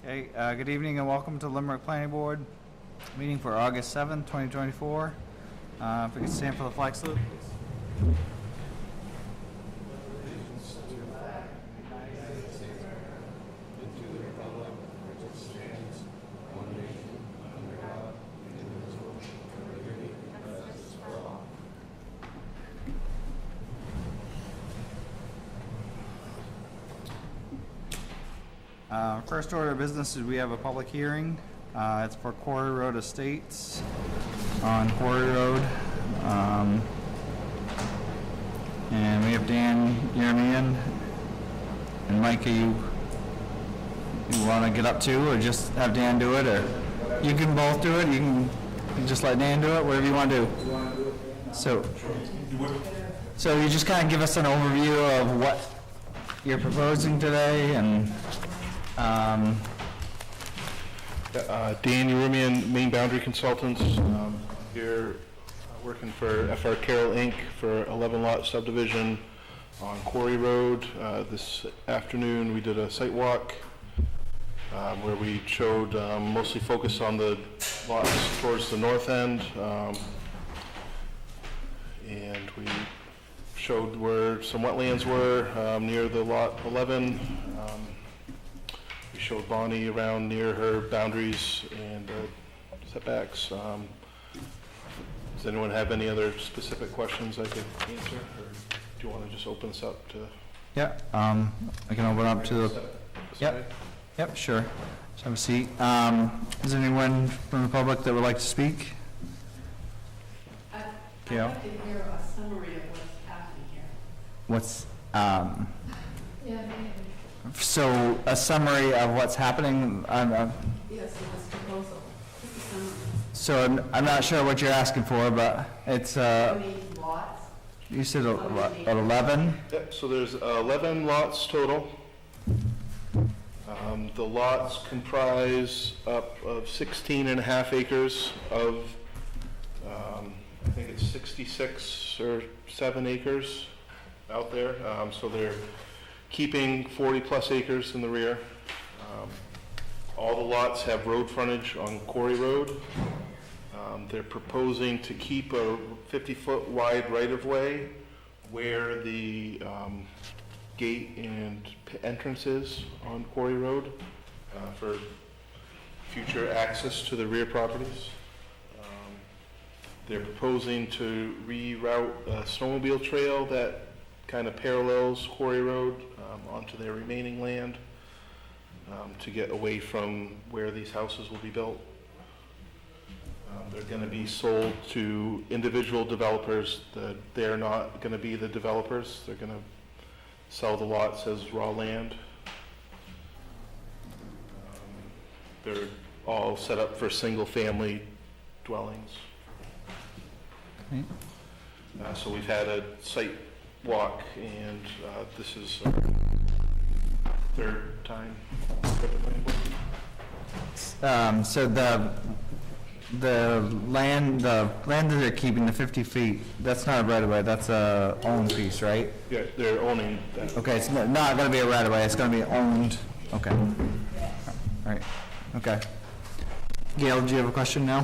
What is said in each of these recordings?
Okay, good evening and welcome to Limerick Planning Board meeting for August 7th, 2024. If we could stand for the flag salute, please. First order of business is we have a public hearing. It's for Quarry Road Estates on Quarry Road. And we have Dan Yermian and Mike. You want to get up too, or just have Dan do it, or you can both do it. You can just let Dan do it, whatever you want to do. So you just kind of give us an overview of what you're proposing today, and Dan Yermian, Main Boundary Consultants, here working for FR Carroll Inc. for 11-lot subdivision on Quarry Road. This afternoon we did a site walk where we showed mostly focused on the lots towards the north end, and we showed where some wetlands were near the lot 11. We showed Bonnie around near her boundaries and setbacks. Does anyone have any other specific questions I could answer, or do you want to just open this up to? Yeah, I can open up to the. Yep, sure. Just have a seat. Is there anyone from the public that would like to speak? I'd like to hear a summary of what's happening here. What's so a summary of what's happening. Yes, in this proposal. Just a summary. So I'm not sure what you're asking for, but it's How many lots? you said 11. Yep, so there's 11 lots total. The lots comprise up of 16.5 acres of, I think it's 66 or 7 acres out there. So they're keeping 40 plus acres in the rear. All the lots have road frontage on Quarry Road. They're proposing to keep a 50-foot wide right-of-way where the gate and entrance is on Quarry Road for future access to the rear properties. They're proposing to reroute a snowmobile trail that kind of parallels Quarry Road onto their remaining land to get away from where these houses will be built. They're going to be sold to individual developers. They're not going to be the developers. They're going to sell the lots as raw land. They're all set up for single-family dwellings. Okay. So we've had a site walk, and this is our third time. So the land that they're keeping, the 50 feet, that's not a right of way. That's a owned piece, right? Yeah, they're owning that. Okay, it's not going to be a right of way. It's going to be owned. Okay. All right. Okay. Gail, do you have a question now?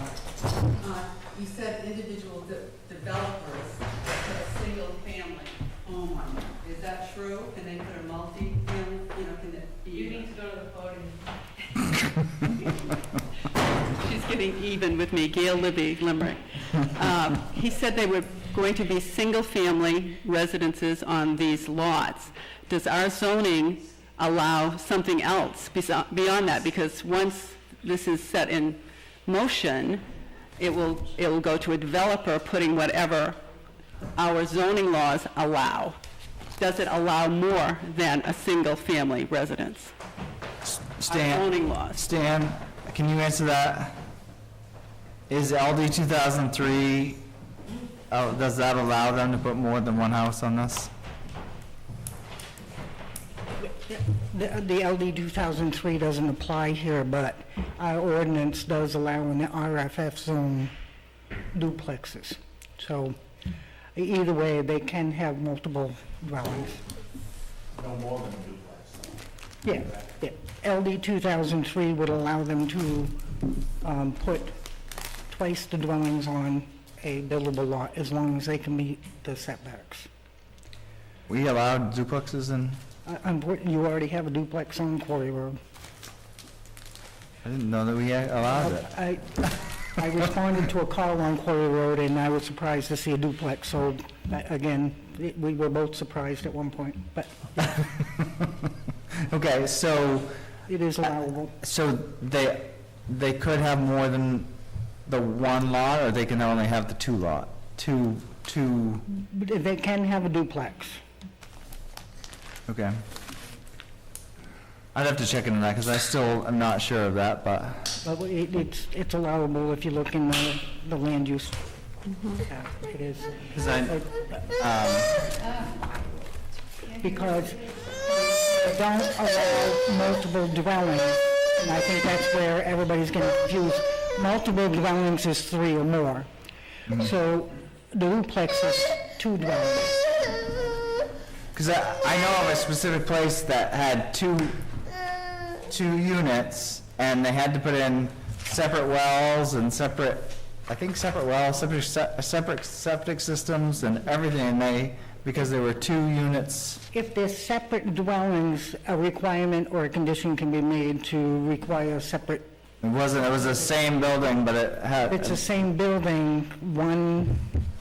You said individual developers put a single family home on it. Is that true? Can they put a multi-family? Can it be? You need to go to the podium. She's getting even with me. Gail Libby, Limerick. He said they were going to be single-family residences on these lots. Does our zoning allow something else beyond that? Because once this is set in motion, it will go to a developer putting whatever our zoning laws allow. Does it allow more than a single-family residence? Our zoning laws. Stan, can you answer that? Is LD 2003, does that allow them to put more than one house on this? The LD 2003 doesn't apply here, but our ordinance does allow in the RFF zone duplexes. So either way, they can have multiple dwellings. No more than a duplex. Yeah, yeah. LD 2003 would allow them to put twice the dwellings on a buildable lot as long as they can meet the setbacks. We allowed duplexes in, You already have a duplex on Quarry Road. I didn't know that we allowed it. I responded to a call on Quarry Road, and I was surprised to see a duplex, so, again, we were both surprised at one point, but Okay, so, it is allowable. so they could have more than the one lot, or they can only have the two lot? Two, But they can have a duplex. okay. I'd have to check into that, because I still am not sure of that, but, But it's allowable if you look in the land use. It is. because I, Because they don't allow multiple dwellings, and I think that's where everybody's getting confused. Multiple dwellings is 3 or more. So the duplex is 2 dwellings. because I know of a specific place that had two units, and they had to put in separate wells and separate separate septic systems and everything, and because there were 2 units. If there's separate dwellings, a requirement or a condition can be made to require separate. It was the same building, but it had. It's the same building, one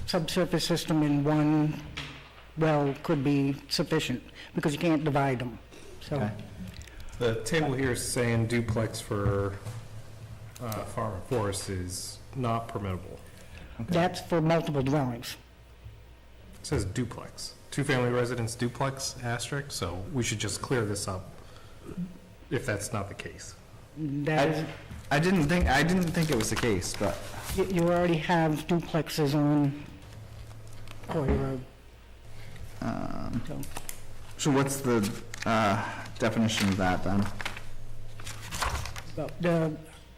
subsurface system and one well could be sufficient, because you can't divide them, so. Okay. The table here is saying duplex for farm and forest is not permittable. That's for multiple dwellings. It says duplex, 2-family residence duplex asterisk, so we should just clear this up if that's not the case. That is, I didn't think it was the case, but you already have duplexes on Quarry Road. So, so what's the definition of that then? but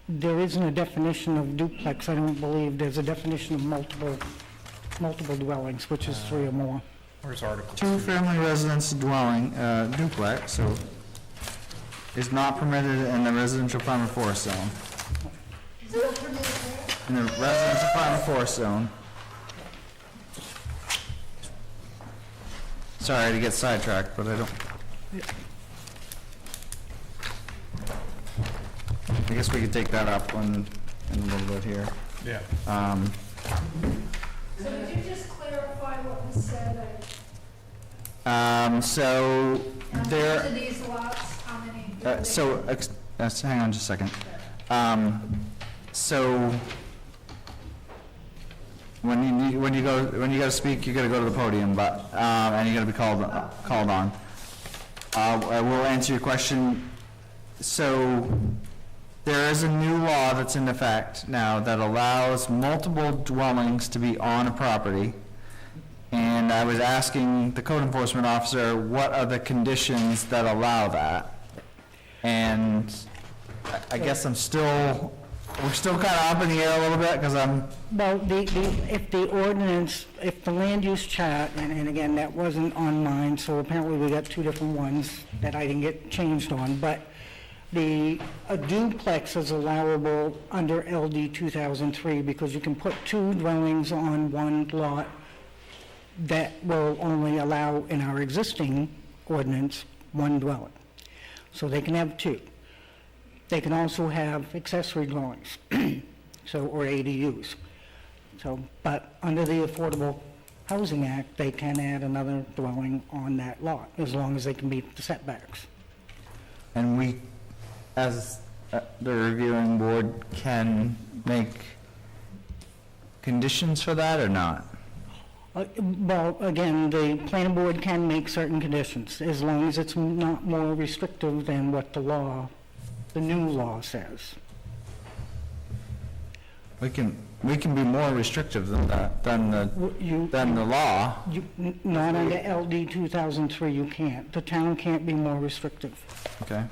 there isn't a definition of duplex, I don't believe. There's a definition of multiple dwellings, which is 3 or more. Where's Article 2? 2-family residence dwelling, duplex, so is not permitted in the residential farm and forest zone. In the residential farm and forest zone. Sorry to get sidetracked, but I don't. I guess we could take that up in a little bit here. Yeah. So would you just clarify what was said? So there. To these lots, how many? Hang on just a second. So when you go to speak, you got to go to the podium, but and you got to be called on. I will answer your question. So there is a new law that's in effect now that allows multiple dwellings to be on a property. And I was asking the code enforcement officer, what are the conditions that allow that? And I guess we're still kind of up in the air a little bit, because Well, if the ordinance, if the land use chart, and again, that wasn't on mine, so apparently we got 2 different ones that I didn't get changed on, but a duplex is allowable under LD 2003 because you can put 2 dwellings on one lot. That will only allow, in our existing ordinance, 1 dwelling. So they can have 2. They can also have accessory dwellings, or ADUs. So, but under the Affordable Housing Act, they can add another dwelling on that lot, as long as they can meet the setbacks. and we, as the reviewing board, can make conditions for that or not? Well, again, the planning board can make certain conditions, as long as it's not more restrictive than what the new law says. We can be more restrictive than that, than the law. Not under LD 2003, you can't. The town can't be more restrictive. Okay.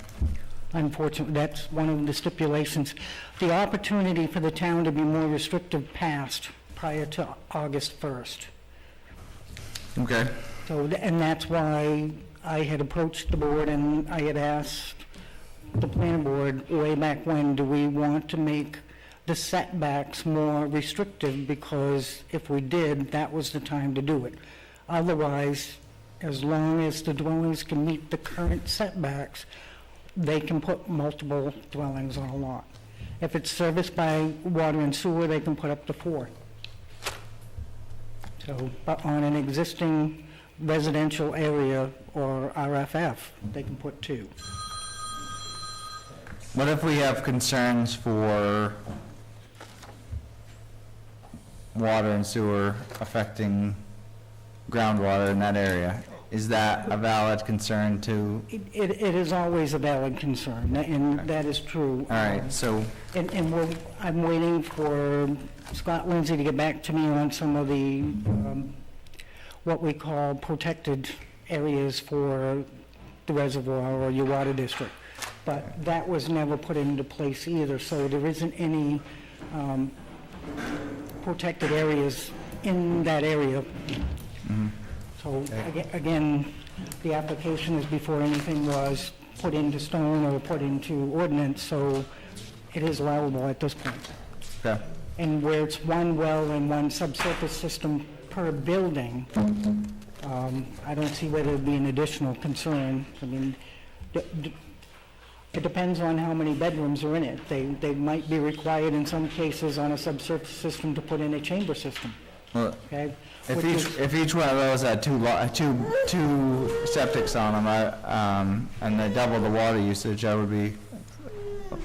Unfortunately, that's one of the stipulations. The opportunity for the town to be more restrictive passed prior to August 1st. Okay. So, and that's why I had approached the board and I had asked the planning board way back when, do we want to make the setbacks more restrictive? Because if we did, that was the time to do it. Otherwise, as long as the dwellings can meet the current setbacks, they can put multiple dwellings on a lot. If it's serviced by water and sewer, they can put up to 4. So, but on an existing residential area or RFF, they can put 2. What if we have concerns for water and sewer affecting groundwater in that area? Is that a valid concern too? It is always a valid concern, and that is true. All right, so, And I'm waiting for Scott Lindsay to get back to me on some of the, what we call protected areas for the reservoir or your water district. But that was never put into place either, so there isn't any protected areas in that area. So again, the application is before anything was put into stone or put into ordinance, so it is allowable at this point. okay. And where it's one well and one subsurface system per building, I don't see where there'd be an additional concern. I mean, it depends on how many bedrooms are in it. They might be required in some cases on a subsurface system to put in a chamber system, Well, okay? if each one of those had two septics on them, and they double the water usage, I would be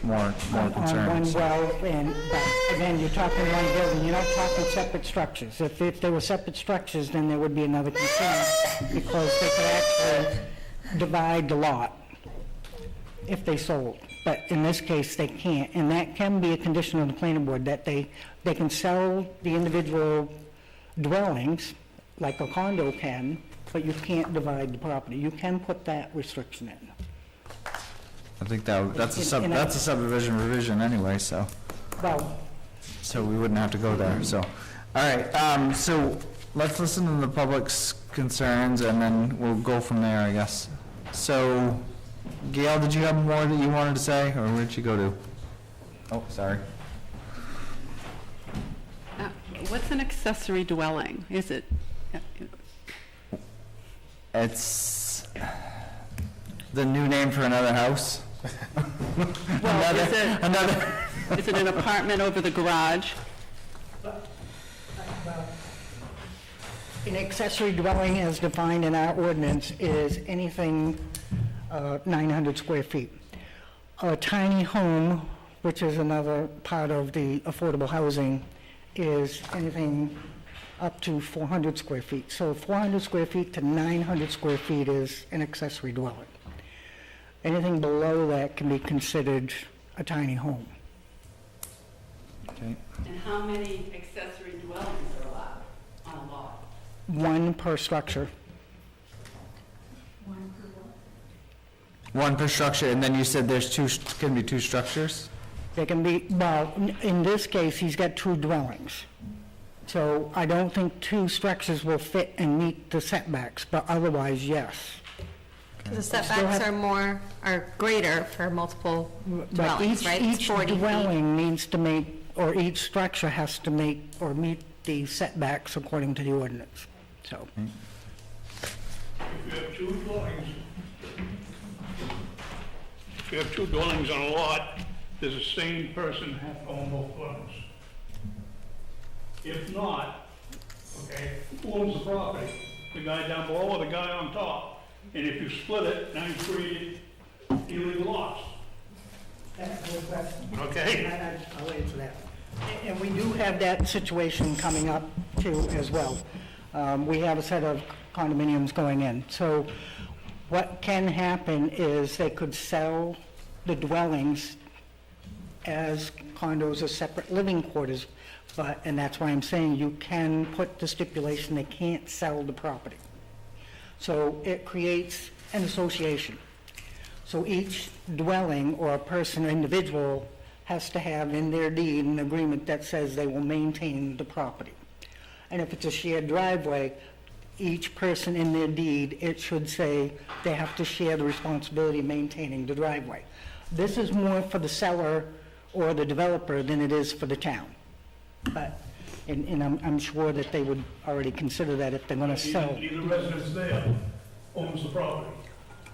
more On one concerned. well, but again, you're talking one building, you're not talking separate structures. If there were separate structures, then there would be another concern, because they could actually divide the lot if they sold. But in this case, they can't, and that can be a condition of the planning board, that they can sell the individual dwellings, like a condo can, but you can't divide the property. You can put that restriction in. I think that's a In a- that's a subdivision revision anyway, so Well, we wouldn't have to go there, so. All right, so let's listen to the public's concerns, and then we'll go from there, I guess. So, Gail, did you have more that you wanted to say, or where'd you go to? Oh, sorry. What's an accessory dwelling? Is it, It's the new name for another house. well, is it an apartment over the garage? an accessory dwelling as defined in our ordinance is anything 900 square feet. A tiny home, which is another part of the affordable housing, is anything up to 400 square feet. So 400 square feet to 900 square feet is an accessory dwelling. Anything below that can be considered a tiny home. Okay. And how many accessory dwellings are allowed on a lot? One per structure. One per structure, and then you said there's can be two structures? There can be, well, in this case, he's got two dwellings. So I don't think two structures will fit and meet the setbacks, but otherwise, yes. The setbacks are greater for multiple But dwellings, right? It's each 40 feet. dwelling needs to make, or each structure has to make or meet the setbacks according to the ordinance, so. If you have two dwellings on a lot, does the same person have to own both dwellings? If not, okay, who owns the property? The guy down below or the guy on top? And if you split it, now you've created illegal lots. That's a good question. Okay. I'll answer that. And we do have that situation coming up too as well. We have a set of condominiums going in. So what can happen is they could sell the dwellings as condos or separate living quarters, and that's why I'm saying you can put the stipulation they can't sell the property. So it creates an association. So each dwelling or person or individual has to have in their deed an agreement that says they will maintain the property. And if it's a shared driveway, each person in their deed, it should say they have to share the responsibility of maintaining the driveway. This is more for the seller or the developer than it is for the town. But, and I'm sure that they would already consider that if they're gonna sell. Neither residence there owns the property.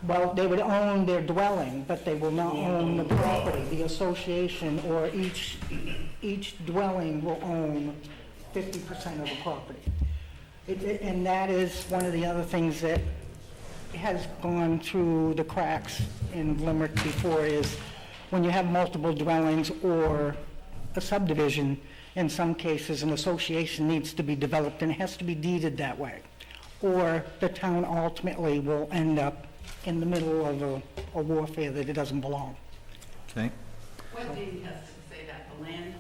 Well, they would own their dwelling, but they will not own the property. The association or each dwelling will own 50% of the property. And that is one of the other things that has gone through the cracks in Limerick before, is when you have multiple dwellings or a subdivision, in some cases, an association needs to be developed and it has to be deeded that way. Or the town ultimately will end up in the middle of a warfare that it doesn't belong. Okay. What deed has to say that, the land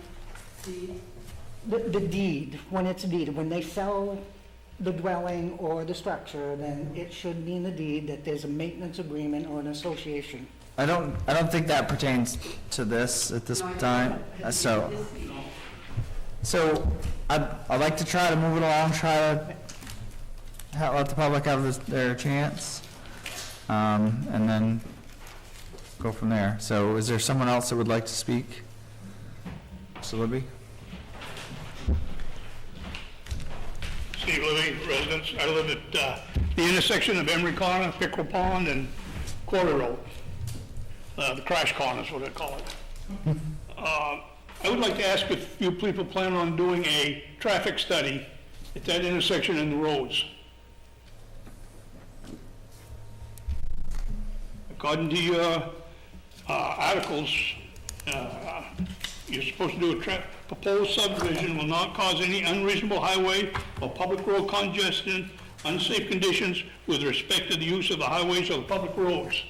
deed? The deed, when it's deeded, when they sell the dwelling or the structure, then it should be in the deed that there's a maintenance agreement or an association. I don't think that pertains to this at this No, I don't time. know. So I'd like to try to move it along, try to let the public have their chance, and then go from there. So is there someone else that would like to speak? Mr. Libby? Steve Libby, residence. I live at the intersection of Emery Corner, Pickerel Pond, and Quarry Road. The crash corner is what I call it. I would like to ask if you people plan on doing a traffic study at that intersection and the roads. According to your articles, you're supposed to do a proposed subdivision will not cause any unreasonable highway or public road congestion, unsafe conditions with respect to the use of the highways or the public roads.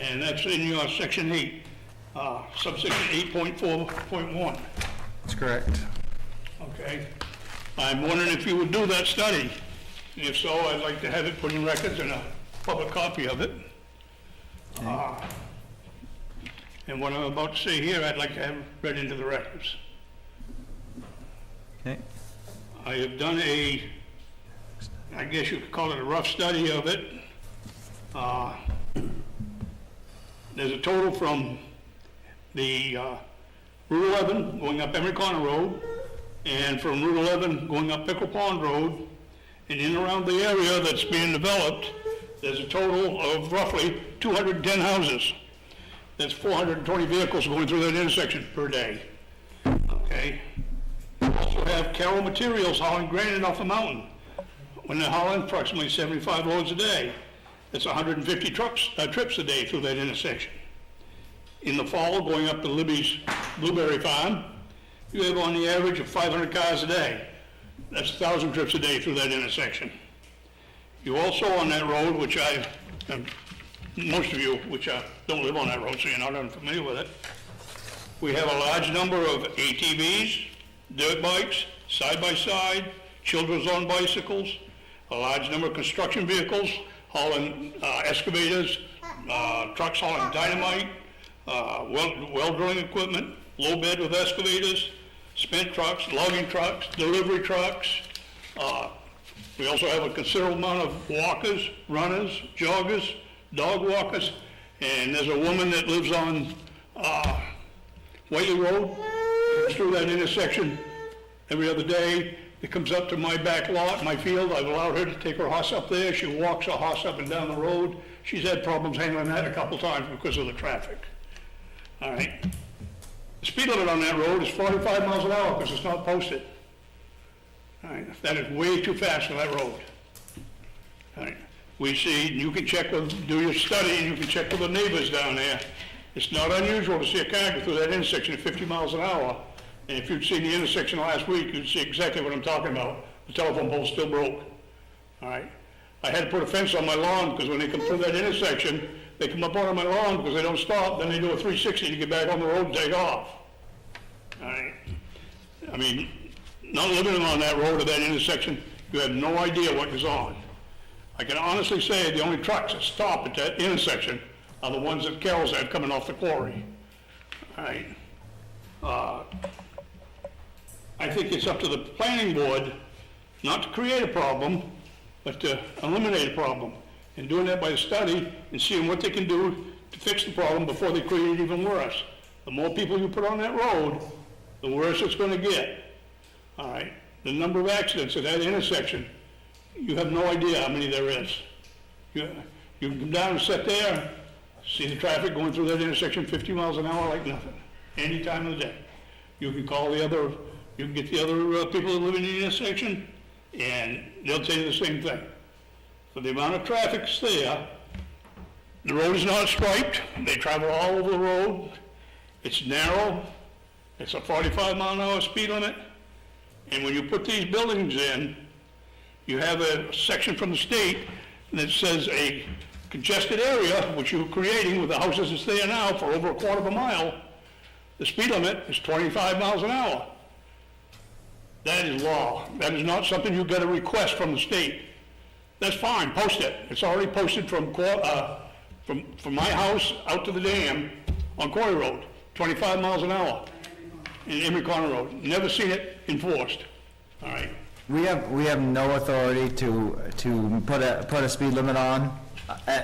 And that's in your section 8, subsection 8.4.1. That's correct. Okay. I'm wondering if you would do that study. And if so, I'd like to have it put in records and a public copy of it. And what I'm about to say here, I'd like to have read into the records. Okay. I have done I guess you could call it a rough study of it. There's a total from the Route 11 going up Emery Corner Road, and from Route 11 going up Pickerel Pond Road, and in and around the area that's being developed, there's a total of roughly 210 houses. That's 420 vehicles going through that intersection per day. Okay? We also have Carroll Materials hauling granite off the mountain. When they're hauling approximately 75 loads a day, that's 150 trips a day through that intersection. In the fall, going up to Libby's Blueberry Farm, you have on the average of 500 cars a day. That's 1,000 trips a day through that intersection. You also on that road, which most of you, which don't live on that road, so you're not unfamiliar with it, we have a large number of ATVs, dirt bikes, side-by-side, children's on bicycles, a large number of construction vehicles hauling excavators, trucks hauling dynamite, well drilling equipment, low bed with excavators, spent trucks, logging trucks, delivery trucks. We also have a considerable amount of walkers, runners, joggers, dog walkers, and there's a woman that lives on Whiteley Road, through that intersection every other day. It comes up to my back lot, my field. I've allowed her to take her horse up there. She walks her horse up and down the road. She's had problems handling that a couple times because of the traffic. All right. The speed limit on that road is 45 miles an hour because it's not posted. All right. That is way too fast for that road. All right. We see, you can check with, do your study, and you can check with the neighbors down there. It's not unusual to see a car go through that intersection at 50 miles an hour. And if you'd seen the intersection last week, you'd see exactly what I'm talking about. The telephone pole's still broke. All right. I had to put a fence on my lawn because when they come through that intersection, they come up onto my lawn because they don't stop, then they do a 360 to get back on the road and take off. All right. I mean, not living on that road or that intersection, you have no idea what goes on. I can honestly say the only trucks that stop at that intersection are the ones that Carroll's had coming off the quarry. All right. I think it's up to the planning board not to create a problem, but to eliminate a problem. And doing that by the study and seeing what they can do to fix the problem before they create it even worse. The more people you put on that road, the worse it's gonna get. All right? The number of accidents at that intersection, you have no idea how many there is. You can come down and sit there, see the traffic going through that intersection 50 miles an hour like nothing, any time of the day. You can call you can get the other people that live in the intersection, and they'll tell you the same thing. For the amount of traffic that's there, the road is not striped, they travel all over the road, it's narrow, it's a 45-mile-an-hour speed limit, and when you put these buildings in, you have a section from the state that says a congested area, which you're creating with the houses that's there now for over a quarter of a mile, the speed limit is 25 miles an hour. That is law. That is not something you get a request from the state. That's fine, post it. It's already posted from my house out to the dam on Quarry Road, 25 miles an hour in Emery Corner Road. Never seen it enforced, all right? We have no authority to put a speed limit on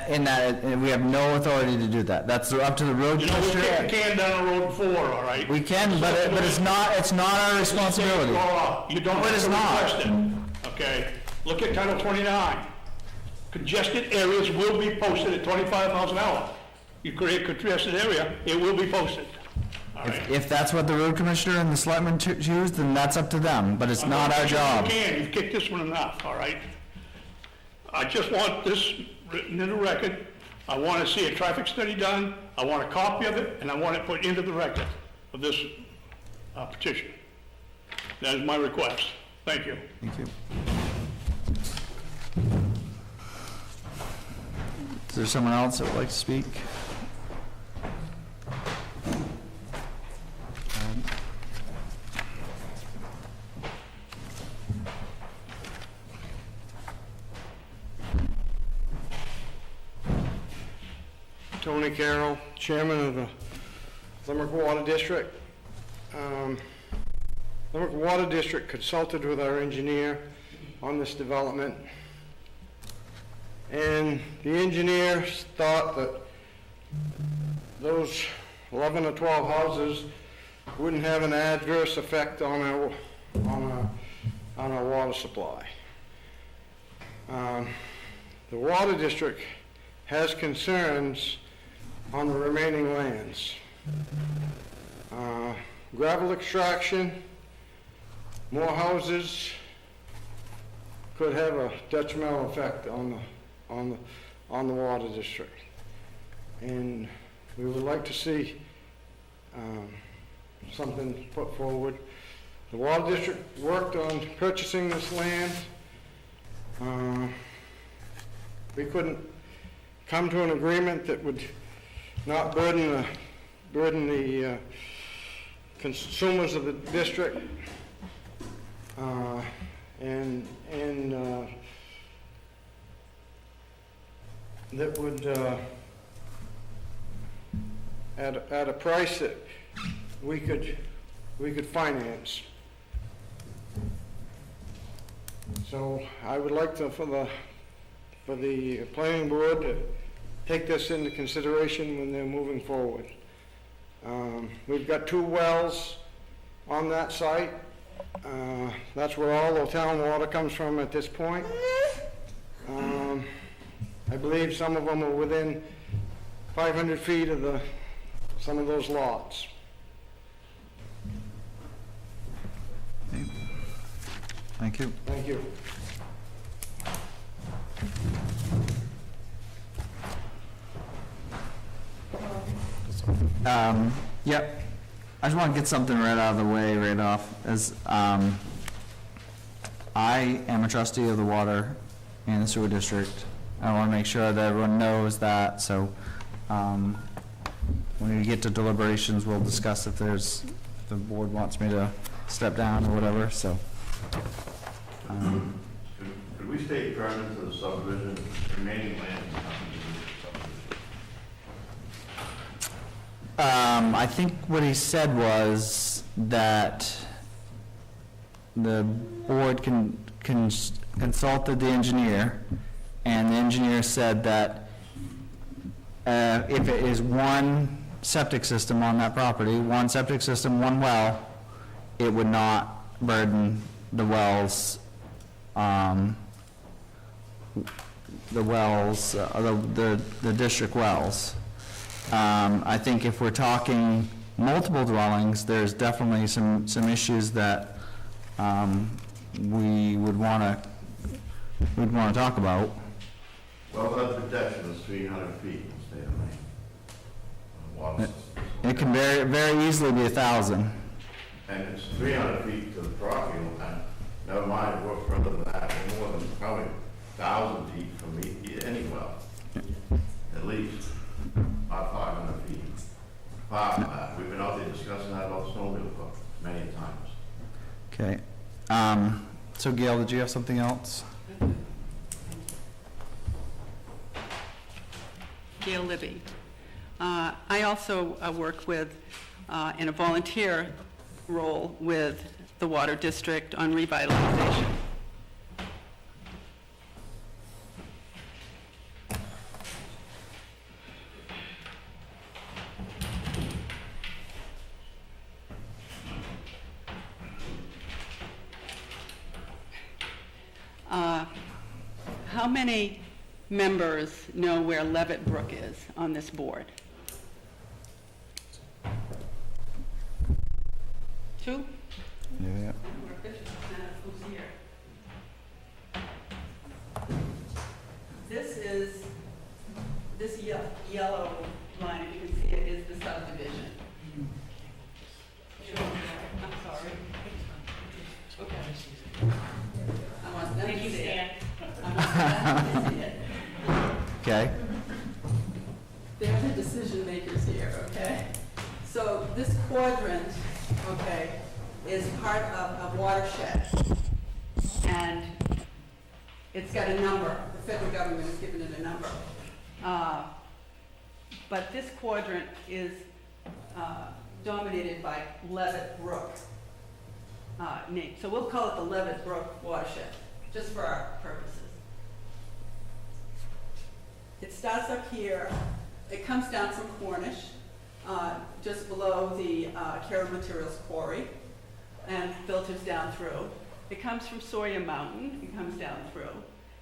in that, and we have no authority to do that. That's up to the road You know, we commissioner. kicked the can down the road before, all right? We can, but it's not our responsibility. You don't No, it have is to not. request it, okay? Look at Title 29. Congested areas will be posted at 25 miles an hour. You create a congested area, it will be posted, all right? If that's what the road commissioner and the selectmen choose, then that's up to them, but it's not our job. You can, you've kicked this one enough, all right? I just want this written in the record. I want to see a traffic study done, I want a copy of it, and I want it put into the record of this petition. That is my request. Thank you. Thank you. Is there someone else that would like to speak? Tony Carroll, Chairman of the Limerick Water District. Limerick Water District consulted with our engineer on this development, and the engineers thought that those 11 or 12 houses wouldn't have an adverse effect on our water supply. The Water District has concerns on the remaining lands. Gravel extraction, more houses could have a detrimental effect on the Water District. And we would like to see something put forward. The Water District worked on purchasing this land. We couldn't come to an agreement that would not burden the consumers of the district, and that would at a price that we could finance. So I would like to, for the planning board to take this into consideration when they're moving forward. We've got 2 wells on that site. That's where all the town water comes from at this point. I believe some of them are within 500 feet of some of those lots. Thank you. Thank you. Yep. I just want to get something right out of the way right off. As I am a trustee of the water and the sewer district. I want to make sure that everyone knows that. So when we get to deliberations, we'll discuss if the board wants me to step down or whatever. So. Could we state permanent to the subdivision, remaining land? I think what he said was that the board can consulted the engineer, and the engineer said that if it is one septic system on that property, one septic system, one well, it would not burden the wells, the district wells. I think if we're talking multiple dwellings, there's definitely some issues that we would want to talk about. Well, that protection is 300 feet in the state of Maine. Water system. It can very easily be 1,000. And it's 300 feet to the property line. Never mind, we're further than that, we're more than probably 1,000 feet from any well. At least, about 500 feet. Apart from that, we've been out there discussing that about snowmobile for many times. Okay. So Gail, did you have something else? Gail Libby. I also work with, in a volunteer role with the Water District on revitalization. How many members know where Levitt Brook is on this board? 2? Yeah. We're 50% of who's here. This yellow line, if you can see it, is the subdivision. I'm sorry. Okay. I want them to see it. I want them to see it. Okay. They're the decision makers here, okay? So this quadrant, okay, is part of a watershed. And it's got a number. The federal government has given it a number. But this quadrant is dominated by Levitt Brook name. So we'll call it the Levitt Brook watershed, just for our purposes. It starts up here. It comes down from Cornish, just below the Carroll Materials Quarry, and filters down through. It comes from Sawyer Mountain, it comes down through.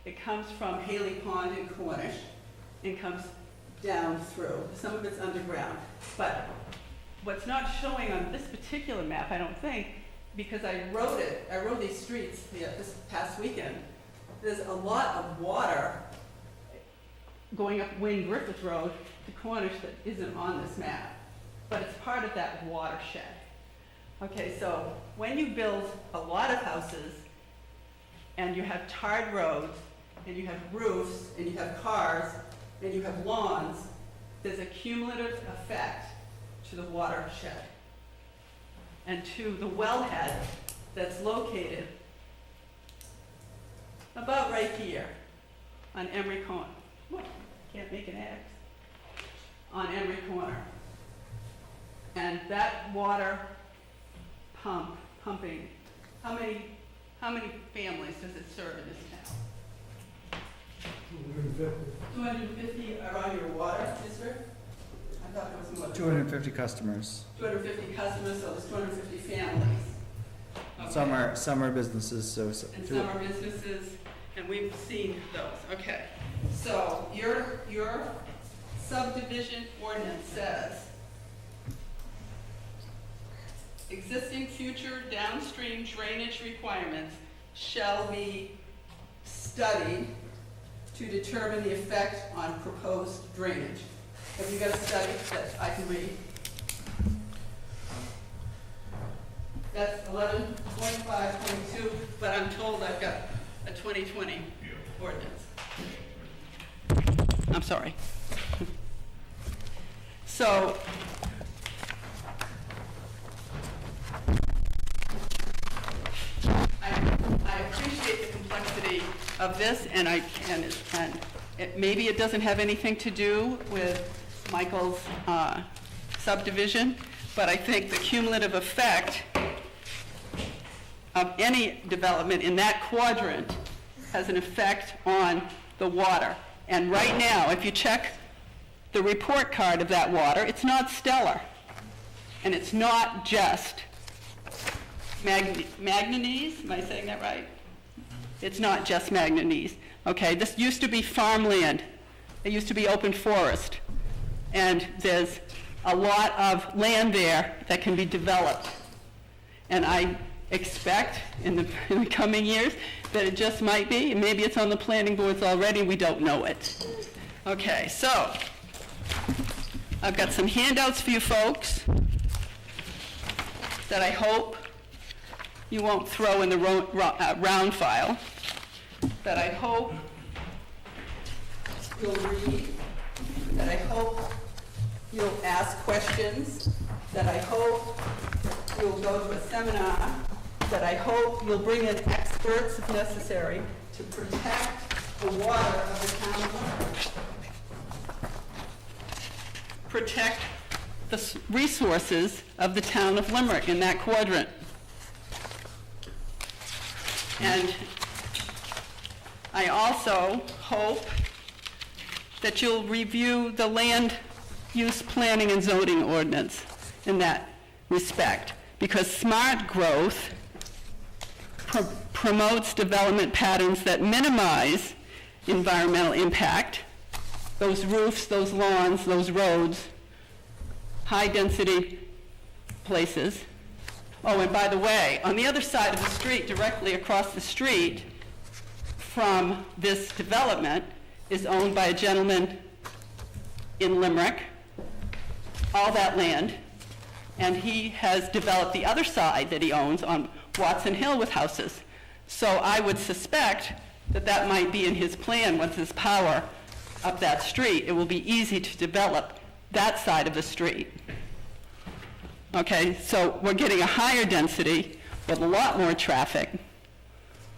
It comes from Haley Pond in Cornish, and comes down through. Some of it's underground. But what's not showing on this particular map, I don't think, because I wrote these streets this past weekend, there's a lot of water going up Wayne Griffith Road to Cornish that isn't on this map, but it's part of that watershed. Okay, so when you build a lot of houses and you have tarred roads and you have roofs and you have cars and you have lawns, there's a cumulative effect to the watershed and to the wellhead that's located about right here on Emery Corner. What? Can't make an X. On Emery Corner. And that water pumping, how many families does it serve in this town? 250 are on your water district? I thought there was more than 250 customers. 250 customers, so there's 250 families. Okay. Some are businesses, so. And some are businesses, and we've seen those, okay. So your subdivision ordinance says, existing future downstream drainage requirements shall be studied to determine the effect on proposed drainage. Have you got a study that I can read? That's 11.5.2, but I'm told I've got a 2020 ordinance. I'm sorry. So, I appreciate the complexity of this, and maybe it doesn't have anything to do with Michael's subdivision, but I think the cumulative effect of any development in that quadrant has an effect on the water. And right now, if you check the report card of that water, it's not stellar. And it's not just manganese, am I saying that right? It's not just manganese. Okay, this used to be farmland. It used to be open forest. And there's a lot of land there that can be developed. And I expect in the coming years that it just might be, and maybe it's on the planning boards already, we don't know it. Okay, so I've got some handouts for you folks that I hope you won't throw in the round file, that I hope you'll read, that I hope you'll ask questions, that I hope you'll go to a seminar, that I hope you'll bring in experts if necessary to protect the water of the town of Limerick. Protect the resources of the town of Limerick in that quadrant. And I also hope that you'll review the land use planning and zoning ordinance in that respect, because smart growth promotes development patterns that minimize environmental impact, those roofs, those lawns, those roads, high-density places. Oh, and by the way, on the other side of the street, directly across the street from this development, is owned by a gentleman in Limerick, all that land, and he has developed the other side that he owns on Watson Hill with houses. So I would suspect that that might be in his plan once his power up that street. It will be easy to develop that side of the street. Okay, so we're getting a higher density with a lot more traffic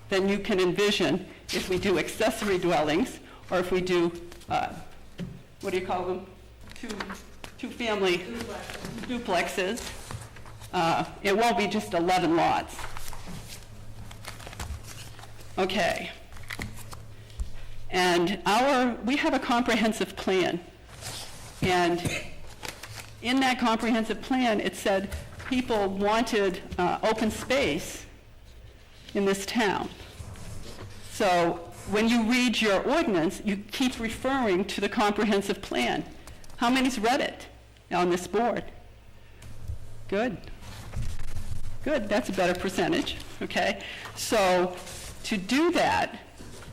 than you can envision if we do accessory dwellings, or if we do, what do you call them? Two-family duplexes. It won't be just 11 lots. Okay. And we have a comprehensive plan. And in that comprehensive plan, it said people wanted open space in this town. So when you read your ordinance, you keep referring to the comprehensive plan. How many's read it on this board? Good. Good, that's a better percentage, okay? So to do that,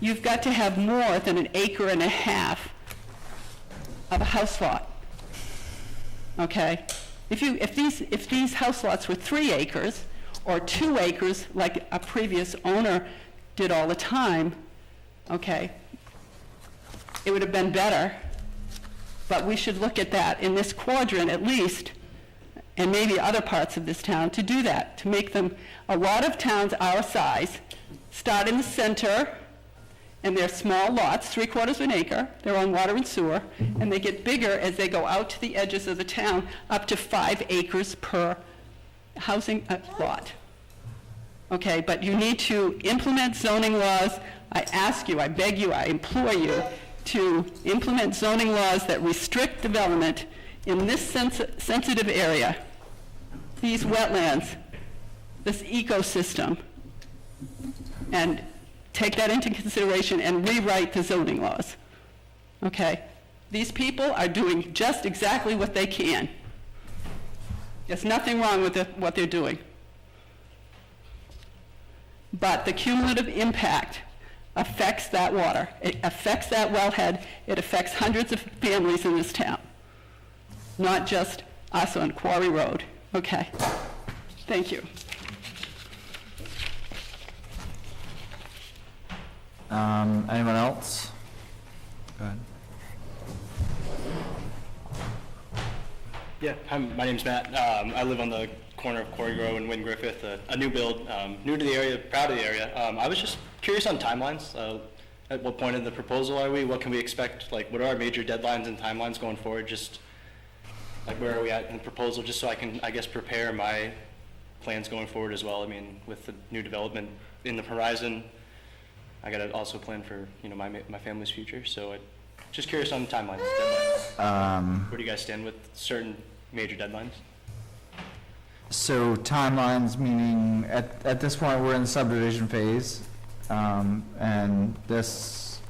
you've got to have more than 1.5 acres of a house lot, okay? If these house lots were 3 acres or 2 acres, like a previous owner did all the time, okay, it would have been better. But we should look at that in this quadrant at least, and maybe other parts of this town, to do that, to make them, a lot of towns our size, start in the center, and they're small lots, 3/4 acre, they're on water and sewer, and they get bigger as they go out to the edges of the town, up to 5 acres per housing lot. Okay, but you need to implement zoning laws. I ask you, I beg you, I implore you to implement zoning laws that restrict development in this sensitive area, these wetlands, this ecosystem, and take that into consideration and rewrite the zoning laws. Okay? These people are doing just exactly what they can. There's nothing wrong with what they're doing. But the cumulative impact affects that water. It affects that wellhead. It affects hundreds of families in this town, not just us on Quarry Road. Okay. Thank you. Anyone else? Go ahead. Yeah, hi, my name's Matt. I live on the corner of Quarry Road and Wynn Griffith, a new build, new to the area, proud of the area. I was just curious on timelines. At what point in the proposal are we? What can we expect? Like, what are our major deadlines and timelines going forward? Just like, where are we at in the proposal? Just so I can, I guess, prepare my plans going forward as well. I mean, with the new development in the horizon, I gotta also plan for, you know, my family's future, so I just curious on timelines, deadlines. Where do you guys stand with certain major deadlines? So timelines, meaning at this point, we're in the subdivision phase, and this,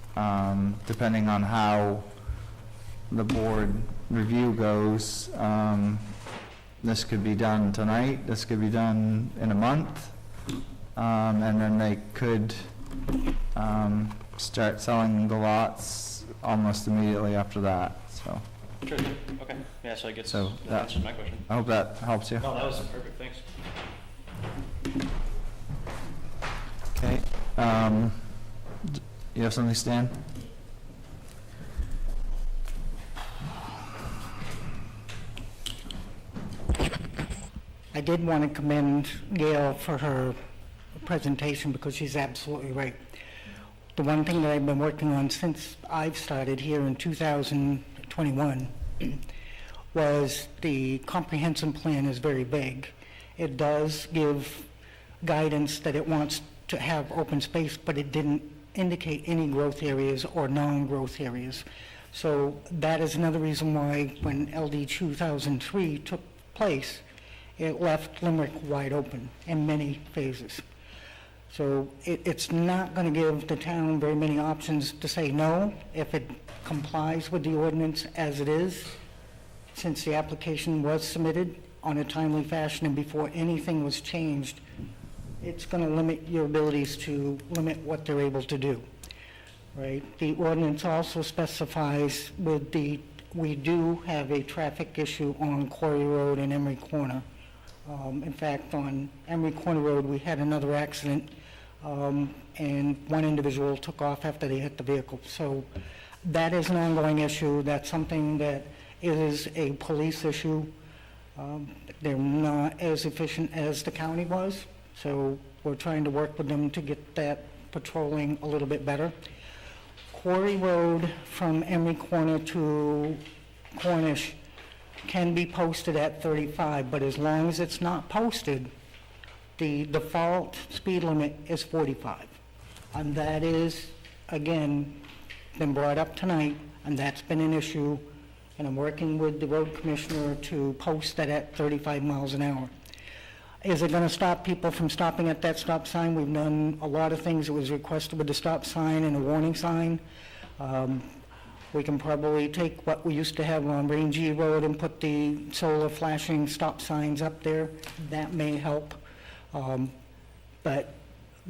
depending on how the board review goes, this could be done tonight, this could be done in a month, and then they could start selling the lots almost immediately after that, so. Sure, okay, yeah, so I guess So that answers my question. I hope that helps you. No, that was perfect, thanks. Okay, you have something, Stan? I did want to commend Gail for her presentation because she's absolutely right. The one thing that I've been working on since I've started here in 2021 was the comprehensive plan is very vague. It does give guidance that it wants to have open space, but it didn't indicate any growth areas or non-growth areas. So that is another reason why when LD 2003 took place, it left Limerick wide open in many phases. So it's not going to give the town very many options to say no if it complies with the ordinance as it is, since the application was submitted on a timely fashion and before anything was changed. It's going to limit your abilities to limit what they're able to do, right? The ordinance also specifies we do have a traffic issue on Quarry Road and Emery Corner. In fact, on Emery Corner Road, we had another accident, and one individual took off after they hit the vehicle. So that is an ongoing issue. That's something that is a police issue. They're not as efficient as the county was, so we're trying to work with them to get that patrolling a little bit better. Quarry Road from Emery Corner to Cornish can be posted at 35, but as long as it's not posted, the default speed limit is 45. And that is, again, been brought up tonight, and that's been an issue, and I'm working with the road commissioner to post that at 35 miles an hour. Is it going to stop people from stopping at that stop sign? We've done a lot of things that was requested with the stop sign and a warning sign. We can probably take what we used to have on Rangy Road and put the solar flashing stop signs up there. That may help. But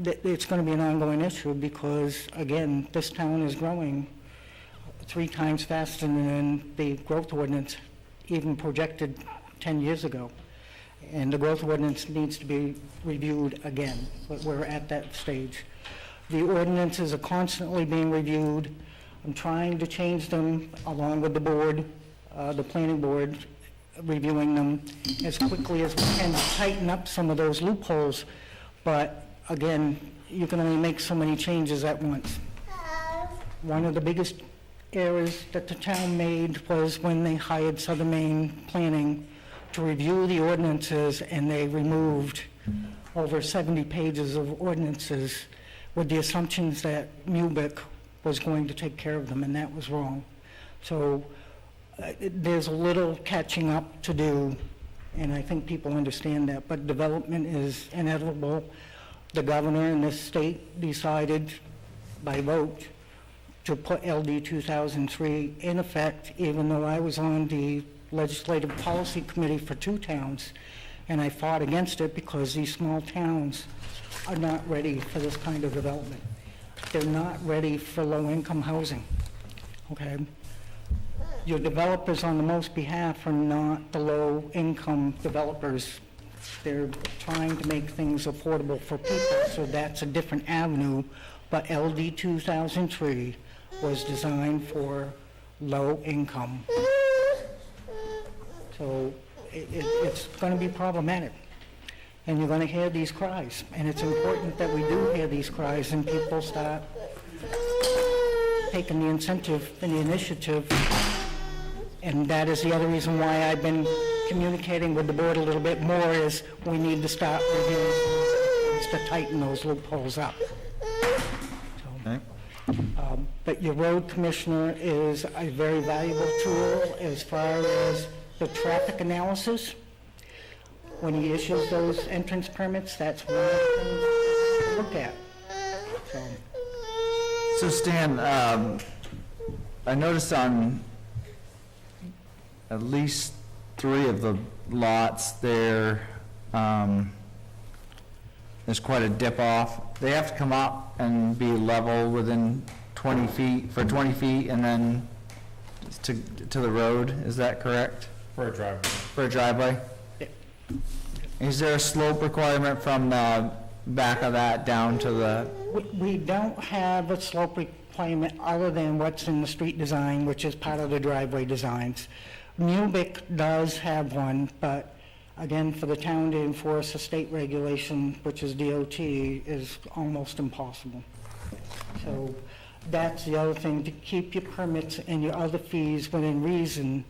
it's going to be an ongoing issue because, again, this town is growing 3 times faster than the growth ordinance even projected 10 years ago. And the growth ordinance needs to be reviewed again. But we're at that stage. The ordinances are constantly being reviewed. I'm trying to change them along with the board, the planning board, reviewing them as quickly as we can to tighten up some of those loopholes. But again, you can only make so many changes at once. One of the biggest errors that the town made was when they hired Southern Maine Planning to review the ordinances, and they removed over 70 pages of ordinances with the assumptions that Mubic was going to take care of them, and that was wrong. So there's a little catching up to do, and I think people understand that, but development is inevitable. The governor in this state decided by vote to put LD 2003 in effect, even though I was on the Legislative Policy Committee for 2 towns, and I fought against it because these small towns are not ready for this kind of development. They're not ready for low-income housing, okay? Your developers on the most behalf are not the low-income developers. They're trying to make things affordable for people, so that's a different avenue. But LD 2003 was designed for low income. So it's going to be problematic. And you're going to hear these cries. And it's important that we do hear these cries and people start taking the incentive and the initiative. And that is the other reason why I've been communicating with the board a little bit more, is we need to start reviewing to tighten those loopholes up. So But your road commissioner is a very valuable tool as far as the traffic analysis. When he issues those entrance permits, that's one of the things to look at. So Stan, I noticed on at least 3 of the lots there, there's quite a dip off. They have to come up and be level within 20 feet, for 20 feet, and then to the road, is that correct? For a driveway. For a driveway? Is there a slope requirement from the back of that down to the? We don't have a slope requirement other than what's in the street design, which is part of the driveway designs. Mubic does have one, but again, for the town to enforce a state regulation, which is DOT, is almost impossible. So that's the other thing, to keep your permits and your other fees within reason.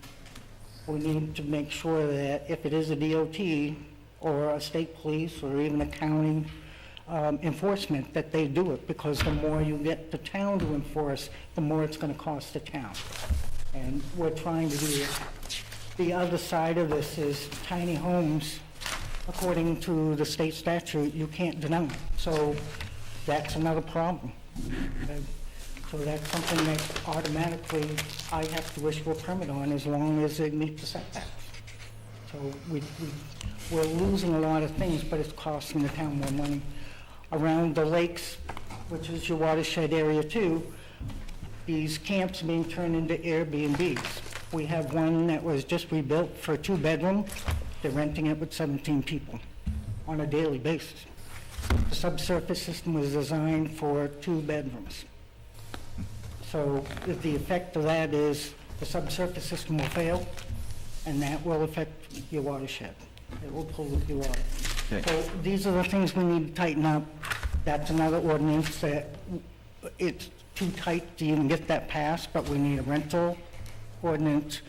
We need to make sure that if it is a DOT or a state police or even a county enforcement, that they do it, because the more you get the town to enforce, the more it's going to cost the town. And we're trying to do it. The other side of this is tiny homes, according to the state statute, you can't deny. So that's another problem. So that's something that automatically I have to issue a permit on as long as it meets the setbacks. So we're losing a lot of things, but it's costing the town more money. Around the lakes, which is your watershed area too, these camps are being turned into Airbnbs. We have one that was just rebuilt for a 2-bedroom. They're renting it with 17 people on a daily basis. The subsurface system was designed for 2 bedrooms. So the effect of that is the subsurface system will fail, and that will affect your watershed. It will pollute your water. Okay. So these are the things we need to tighten up. That's another ordinance that it's too tight to even get that passed, but we need a rental ordinance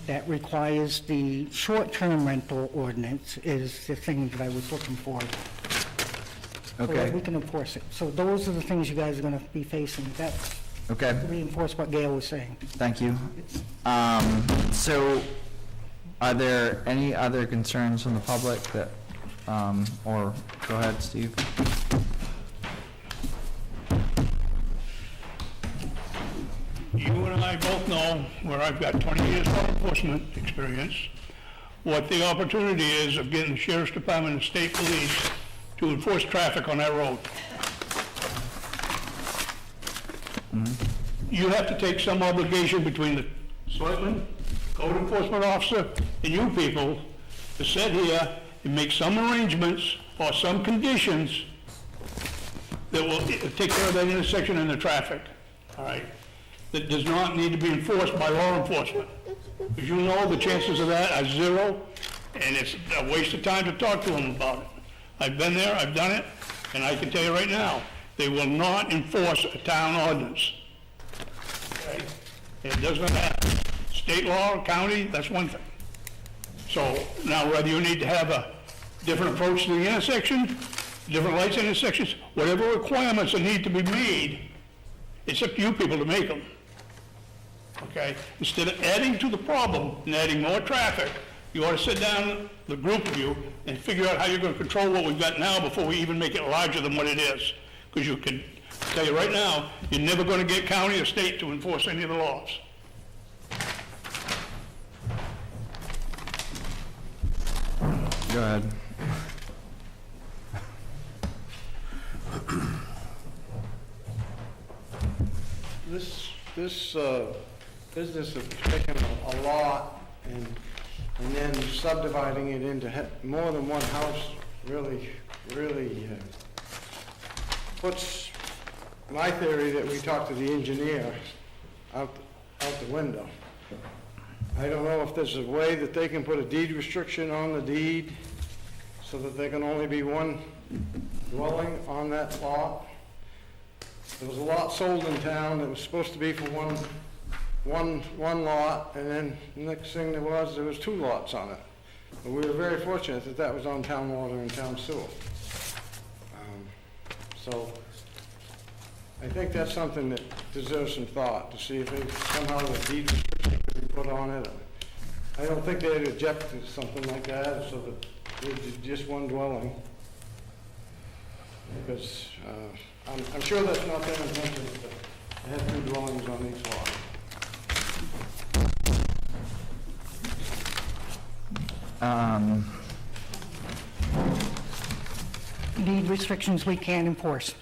that requires the short-term rental ordinance is the thing that I was looking for. So that Okay. we can enforce it. So those are the things you guys are going to be facing. That's Okay, to reinforce what Gail was saying. thank you. So are there any other concerns from the public that, or, go ahead, Steve. You and I both know, where I've got 20 years law enforcement experience, what the opportunity is of getting the sheriff's department and state police to enforce traffic on that road. You have to take some obligation between the selectman, code enforcement officer, and you people to sit here and make some arrangements or some conditions that will take care of that intersection and the traffic, all right? That does not need to be enforced by law enforcement. As you know, the chances of that are 0, and it's a waste of time to talk to them about it. I've been there, I've done it, and I can tell you right now, they will not enforce a town ordinance. Okay? It does not happen. State law, county, that's one thing. So now whether you need to have a different approach to the intersection, different lights intersections, whatever requirements that need to be made, it's up to you people to make them. Okay? Instead of adding to the problem and adding more traffic, you ought to sit down, the group of you, and figure out how you're going to control what we've got now before we even make it larger than what it is. Because you can tell you right now, you're never going to get county or state to enforce any of the laws. Go ahead. This business of taking a lot and then subdividing it into more than one house really puts my theory that we talked to the engineer out the window. I don't know if there's a way that they can put a deed restriction on the deed so that there can only be one dwelling on that lot. There was a lot sold in town that was supposed to be for one lot, and then the next thing there was 2 lots on it. But we were very fortunate that that was on town water and town sewer. So I think that's something that deserves some thought, to see if it, somehow the deed restriction could be put on it. I don't think they'd object to something like that, so that it's just one dwelling. Because I'm sure that's not their intention, to have two dwellings on each lot. Deed restrictions we can't enforce.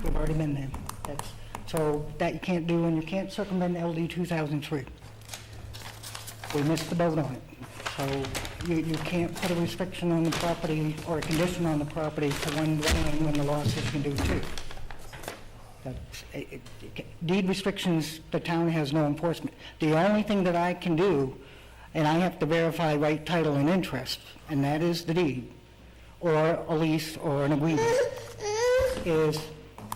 We've already been there. So that you can't do, and you can't circumvent LD 2003. We missed the boat on it. So you can't put a restriction on the property or a condition on the property for one dwelling when the law says you can do two. Deed restrictions, the town has no enforcement. The only thing that I can do, and I have to verify right title and interest, and that is the deed, or a lease or an agreement, is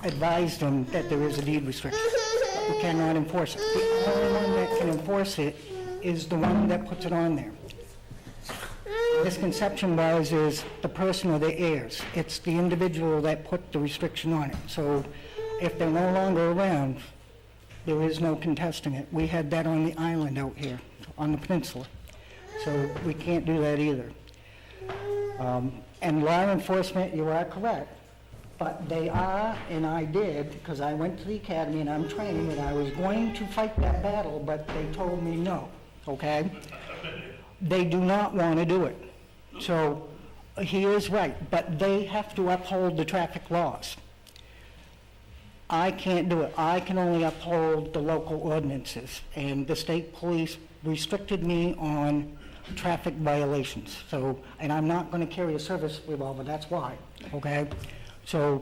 advise them that there is a deed restriction. We cannot enforce it. The only one that can enforce it is the one that puts it on there. Misconception-wise is the person or the heirs. It's the individual that put the restriction on it. So if they're no longer around, there is no contesting it. We had that on the island out here, on the peninsula. So we can't do that either. And law enforcement, you are correct, but they are, and I did, because I went to the academy and I'm trained, and I was going to fight that battle, but they told me no, okay? They do not want to do it. So he is right, but they have to uphold the traffic laws. I can't do it. I can only uphold the local ordinances, and the state police restricted me on traffic violations. So, and I'm not going to carry a service revolver, that's why, okay? So,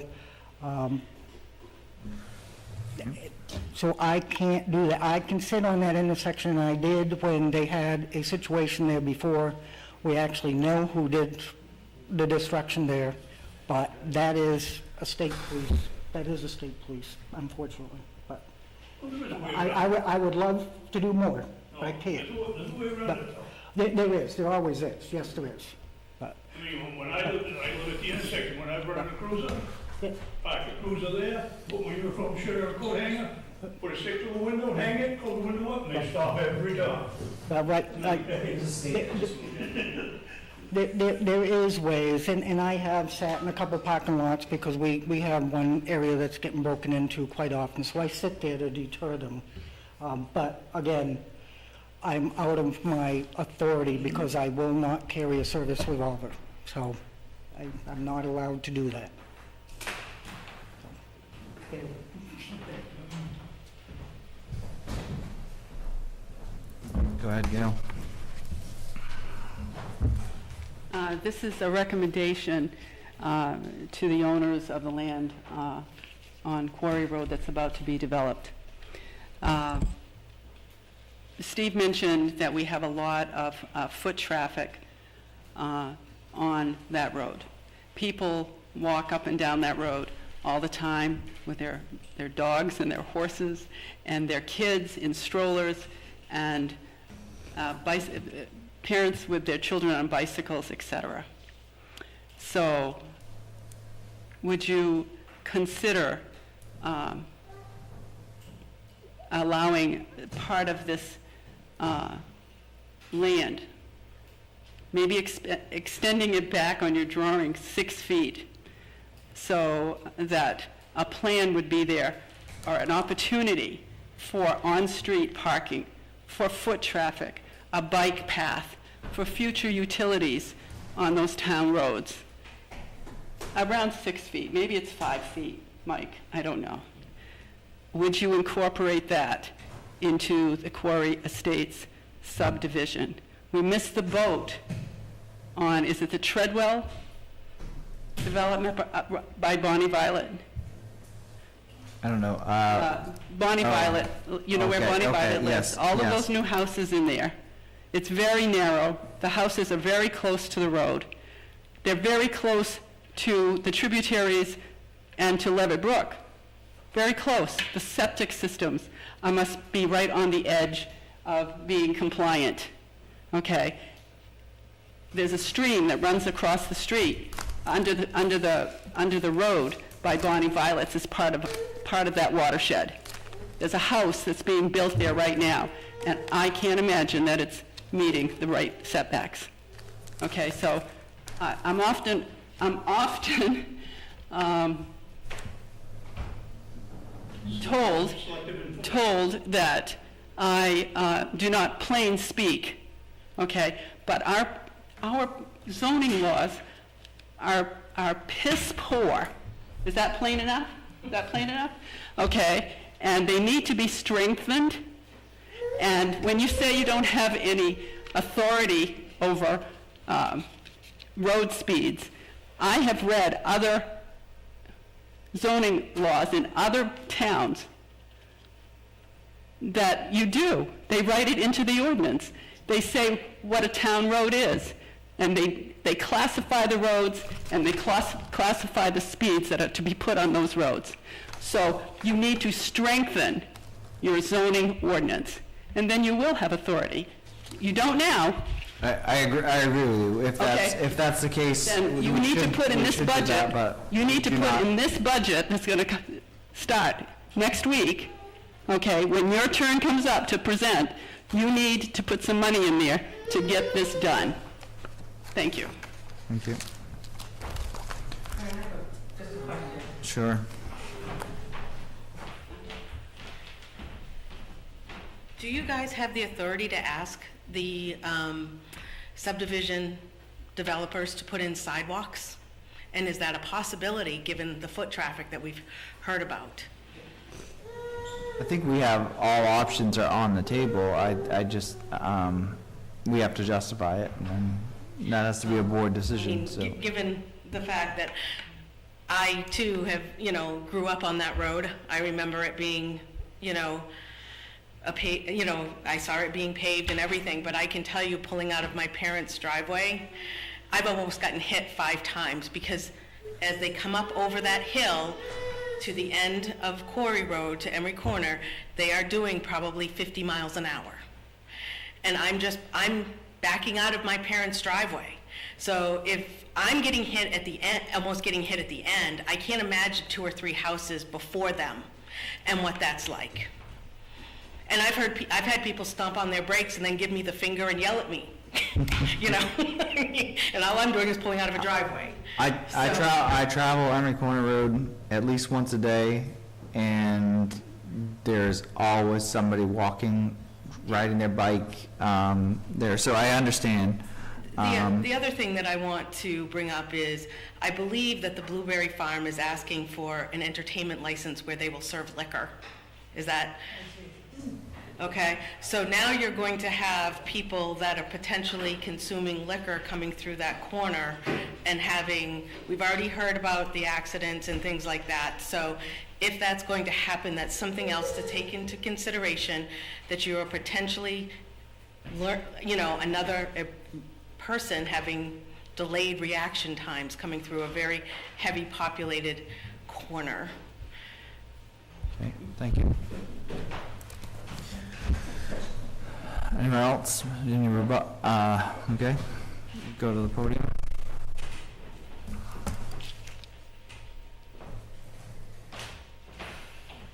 so I can't do that. I can sit on that intersection, and I did when they had a situation there before. We actually know who did the destruction there, but that is a state police. That is a state police, unfortunately. But I would love to do more, but I can't. But there always is. Yes, there is. But I mean, when I live at the intersection, when I run a cruiser, park the cruiser there, put my uniform shirt or coat hanger, put a stick to the window, hang it, close the window up, and they stop every time. right, there is ways, and I have sat in a couple parking lots because we have one area that's getting broken into quite often, so I sit there to deter them. But again, I'm out of my authority because I will not carry a service revolver, so I'm not allowed to do that. Go ahead, Gail. This is a recommendation to the owners of the land on Quarry Road that's about to be developed. Steve mentioned that we have a lot of foot traffic on that road. People walk up and down that road all the time with their dogs and their horses and their kids in strollers, and parents with their children on bicycles, etc. So would you consider allowing part of this land, maybe extending it back on your drawing 6 feet, so that a plan would be there, or an opportunity for on-street parking, for foot traffic, a bike path, for future utilities on those town roads? Around 6 feet, maybe it's 5 feet, Mike, I don't know. Would you incorporate that into the Quarry Estates subdivision? We missed the boat on, is it the Treadwell development by Bonnie Violet? I don't know. Bonnie Violet, you know where Bonnie Violet lives? Yes, All of yes. those new houses in there. It's very narrow. The houses are very close to the road. They're very close to the tributaries and to Levitt Brook. Very close. The septic systems must be right on the edge of being compliant. Okay. There's a stream that runs across the street under the road by Bonnie Violet's as part of part of that watershed. There's a house that's being built there right now, and I can't imagine that it's meeting the right setbacks. Okay, so I'm often told that I do not plain speak, okay? But our zoning laws are piss poor. Is that plain enough? Is that plain enough? Okay, and they need to be strengthened. And when you say you don't have any authority over road speeds, I have read other zoning laws in other towns that you do. They write it into the ordinance. They say what a town road is, and they classify the roads, and they classify the speeds that are to be put on those roads. So you need to strengthen your zoning ordinance, and then you will have authority. You don't now. I agree with you. If that's the case, Then you need to put in this budget, in this budget that's going to start next week, okay, when your turn comes up to present, you need to put some money in there to get this done. Thank you. Thank you. Sure. Do you guys have the authority to ask the subdivision developers to put in sidewalks? And is that a possibility, given the foot traffic that we've heard about? I think we have all options are on the table. I just, we have to justify it, and then that has to be a board decision, so. Given the fact that I too have, grew up on that road, I remember it being, I saw it being paved and everything, but I can tell you, pulling out of my parents' driveway, I've almost gotten hit 5 times, because as they come up over that hill to the end of Quarry Road to Emery Corner, they are doing probably 50 miles an hour. And I'm backing out of my parents' driveway. So if I'm getting hit at the end, almost getting hit at the end, I can't imagine 2 or 3 houses before them and what that's like. And I've had people stomp on their brakes and then give me the finger and yell at me, and all I'm doing is pulling out of a driveway. I travel Emery Corner Road at least once a day, and there's always somebody walking, riding their bike there, so I understand. The other thing that I want to bring up is, I believe that the Blueberry Farm is asking for an entertainment license where they will serve liquor. Is that? Okay, so now you're going to have people that are potentially consuming liquor coming through that corner and we've already heard about the accidents and things like that. So if that's going to happen, that's something else to take into consideration, that you are potentially, another person having delayed reaction times coming through a very heavy populated corner. Okay, thank you. Anyone else? Any okay, go to the podium.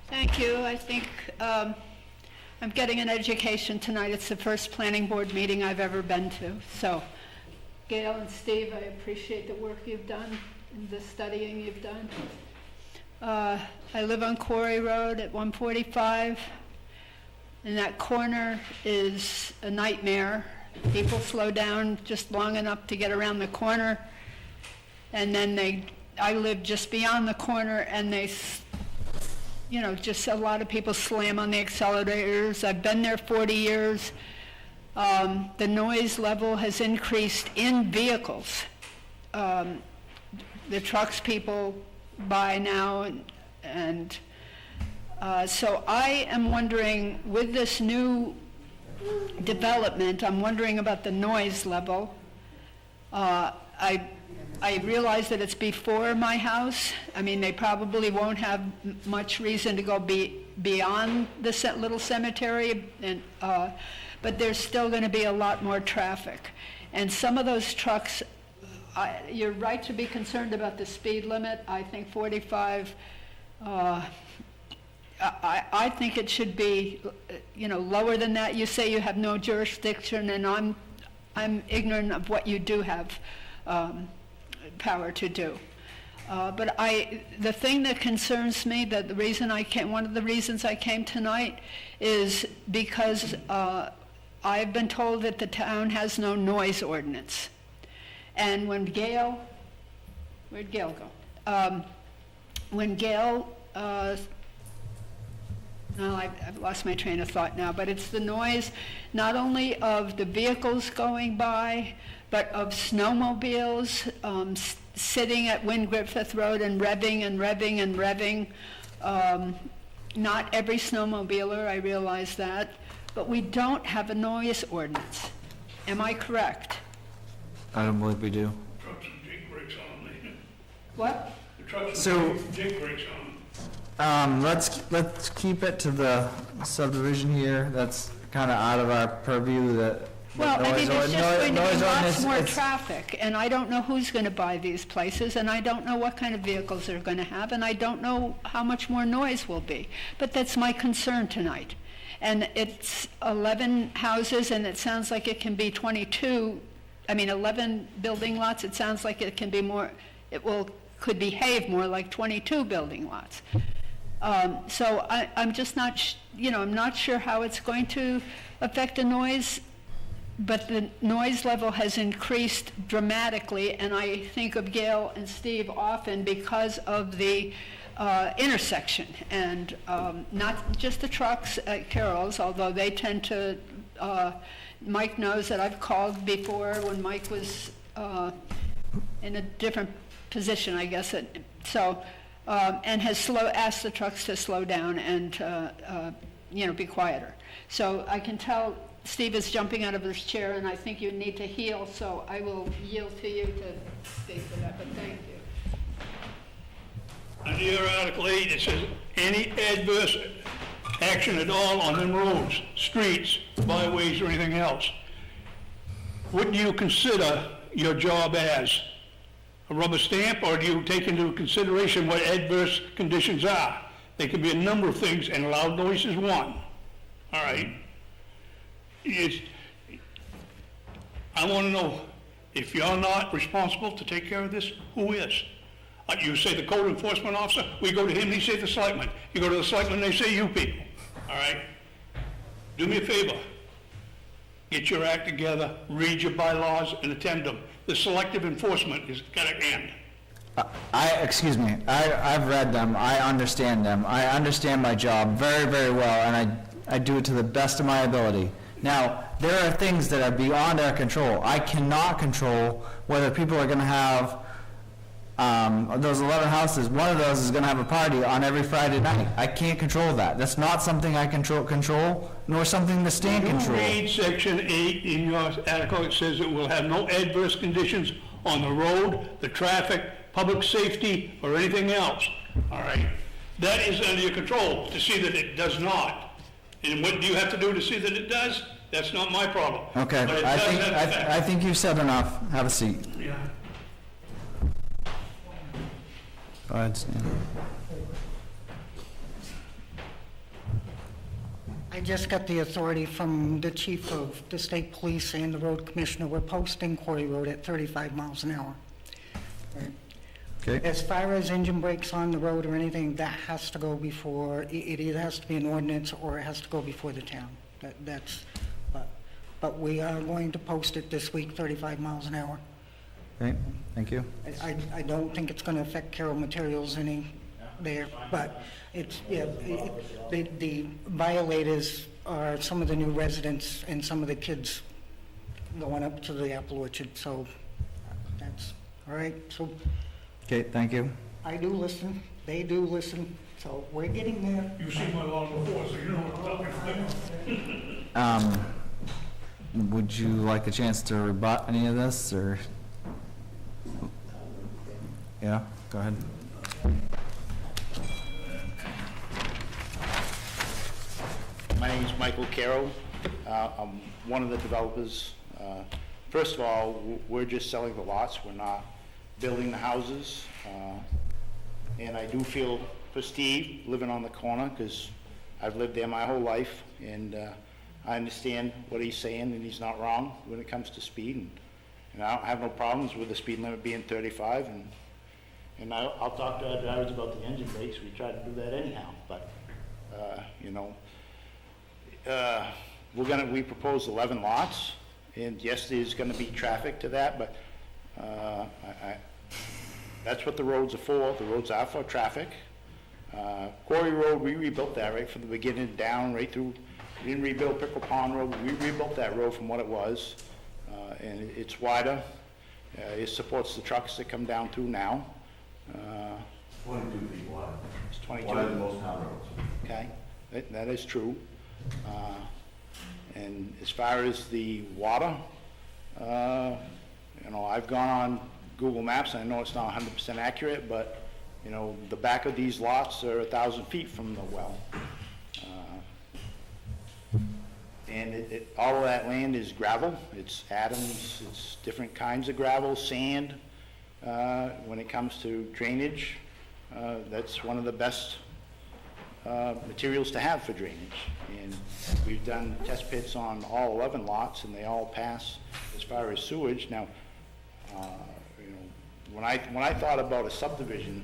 Thank you. I think I'm getting an education tonight. It's the first planning board meeting I've ever been to. So, Gail and Steve, I appreciate the work you've done and the studying you've done. I live on Quarry Road at 145. And that corner is a nightmare. People slow down just long enough to get around the corner, and then I live just beyond the corner, and just a lot of people slam on the accelerators. I've been there 40 years. The noise level has increased in vehicles. The trucks people buy now, and so I am wondering, with this new development, I'm wondering about the noise level. I realize that it's before my house. I mean, they probably won't have much reason to go beyond the little cemetery, but there's still going to be a lot more traffic. And some of those trucks, you're right to be concerned about the speed limit. I think 45 I think it should be, lower than that. You say you have no jurisdiction, and I'm ignorant of what you do have power to do. But the thing that concerns me, one of the reasons I came tonight is because I've been told that the town has no noise ordinance. And when Gail, where'd Gail go? When Gail, I've lost my train of thought now, but it's the noise not only of the vehicles going by, but of snowmobiles sitting at Wynn Griffith Road and revving and revving and revving. Not every snowmobiler, I realize that, but we don't have a noise ordinance. Am I correct? I don't believe we do. Trucks and jake brakes on them. What? The trucks So- and jake brakes on them. Let's keep it to the subdivision here. That's kind of out of our purview. Well, I mean, it's just going to be lots ordinance, more it's- traffic, and I don't know who's going to buy these places, and I don't know what kind of vehicles they're going to have, and I don't know how much more noise will be. But that's my concern tonight. And it's 11 houses, and it sounds like it can be 11 building lots. It sounds like it can be more, could behave more like 22 building lots. So I'm just not, I'm not sure how it's going to affect the noise, but the noise level has increased dramatically, and I think of Gail and Steve often because of the intersection, and not just the trucks at Carroll's, although they tend to, Mike knows that I've called before when Mike was in a different position, I guess, and has asked the trucks to slow down and be quieter. So I can tell Steve is jumping out of his chair, and I think you need to heal, so I will yield to you to speak to that, but thank you. Under your Article 8, it says, any adverse action at all on them roads, streets, byways, or anything else. What do you consider your job as? A rubber stamp, or do you take into consideration what adverse conditions are? They can be a number of things, and loud noise is one. All right? I want to know, if you're not responsible to take care of this, who is? You say the code enforcement officer, we go to him, he says the selectman. You go to the selectman, they say you people. All right? Do me a favor. Get your act together, read your bylaws, and attend them. The selective enforcement has got to end. Excuse me, I've read them, I understand them, I understand my job very, very well, and I do it to the best of my ability. Now, there are things that are beyond our control. I cannot control whether people are going to have, those 11 houses, one of those is going to have a party on every Friday night. I can't control that. That's not something I control, nor something the state control. Read Section 8 in your article. It says it will have no adverse conditions on the road, the traffic, public safety, or anything else. All right? That is under your control to see that it does not. And what do you have to do to see that it does? That's not my problem. Okay, But it does have effect. I think you've said enough. Have a seat. Yeah. Go ahead, Stan. I just got the authority from the chief of the state police and the road commissioner. We're posting Quarry Road at 35 miles an hour. Right. Okay. As far as engine brakes on the road or anything, that has to go before, it either has to be an ordinance or it has to go before the town. But we are going to post it this week, 35 miles an hour. Okay, thank you. I don't think it's going to affect Carroll Materials any there, but it's, the violators are some of the new residents and some of the kids going up to the apple orchard, so that's, all right, so. Okay, thank you. I do listen, they do listen, so we're getting there. You've seen my lawn before, so you know what I'm talking about. Would you like a chance to rebut any of this, or? Yeah, go ahead. My name is Michael Carroll. I'm one of the developers. First of all, we're just selling the lots. We're not building the houses. And I do feel for Steve, living on the corner, because I've lived there my whole life, and I understand what he's saying, and he's not wrong when it comes to speed, and I don't have no problems with the speed limit being 35, and I'll talk to our drivers about the engine brakes. We try to do that anyhow, but, you know, we propose 11 lots, and yes, there's gonna be traffic to that, but that's what the roads are for. The roads are for traffic. Quarry Road, we rebuilt that right from the beginning down, right through. We didn't rebuild Pickle Pond Road. We rebuilt that road from what it was, and it's wider. It supports the trucks that come down through now. 22 feet wide. It's 22. Wider than most town roads. Okay, that is true. And as far as the water, you know, I've gone on Google Maps, and I know it's not 100% accurate, but, you know, the back of these lots are 1,000 feet from the well. And all of that land is gravel. It's Adams, it's different kinds of gravel, sand. When it comes to drainage, that's one of the best materials to have for drainage. And we've done test pits on all 11 lots, and they all pass as far as sewage. Now, you know, when I thought about a subdivision,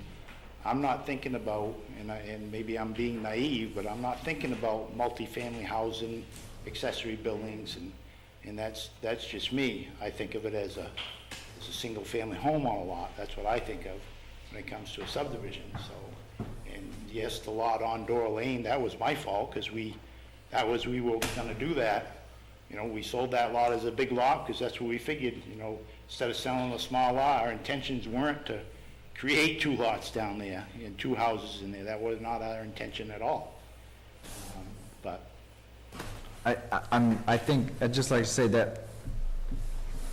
I'm not thinking about, and maybe I'm being naive, but I'm not thinking about multifamily housing, accessory buildings, and that's just me. I think of it as a single-family home on a lot. That's what I think of when it comes to a subdivision. So, and yes, the lot on Dora Lane, that was my fault, because we were gonna do that. You know, we sold that lot as a big lot, because that's what we figured, you know, instead of selling a small lot, our intentions weren't to create 2 lots down there and 2 houses in there. That was not our intention at all. But I think, I'd just like to say that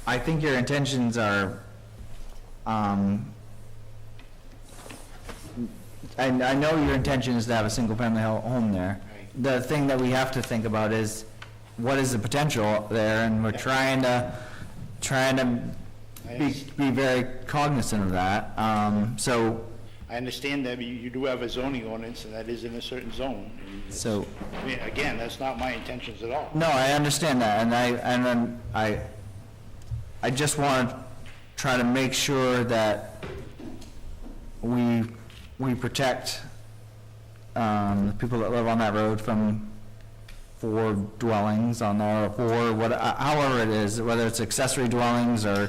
I think your intentions are, and I know your intention is to have a single-family home there. Right. The thing that we have to think about is, what is the potential there, and we're trying to be very cognizant of that. So, I understand that you do have a zoning ordinance, and that is in a certain zone. And so, I mean, again, that's not my intentions at all. no, I understand that, and I just want to try to make sure that we protect the people that live on that road from 4 dwellings on there, or however it is, whether it's accessory dwellings or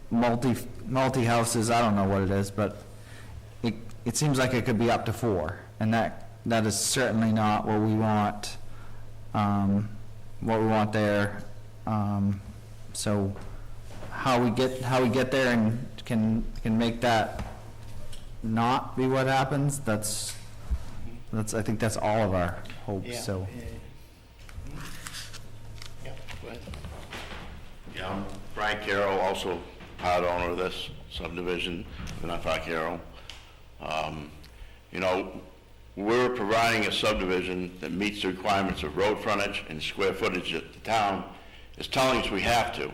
multi-houses, I don't know what it is, but it seems like it could be up to 4, and that is certainly not what we want, there. So how we get there and can make that not be what happens, that's I think that's all of our hopes. Yeah. So Yeah, go ahead. Yeah, I'm Frank Carroll, also part owner of this subdivision, and I'm Frank Carroll. You know, we're providing a subdivision that meets the requirements of road frontage and square footage that the town is telling us we have to.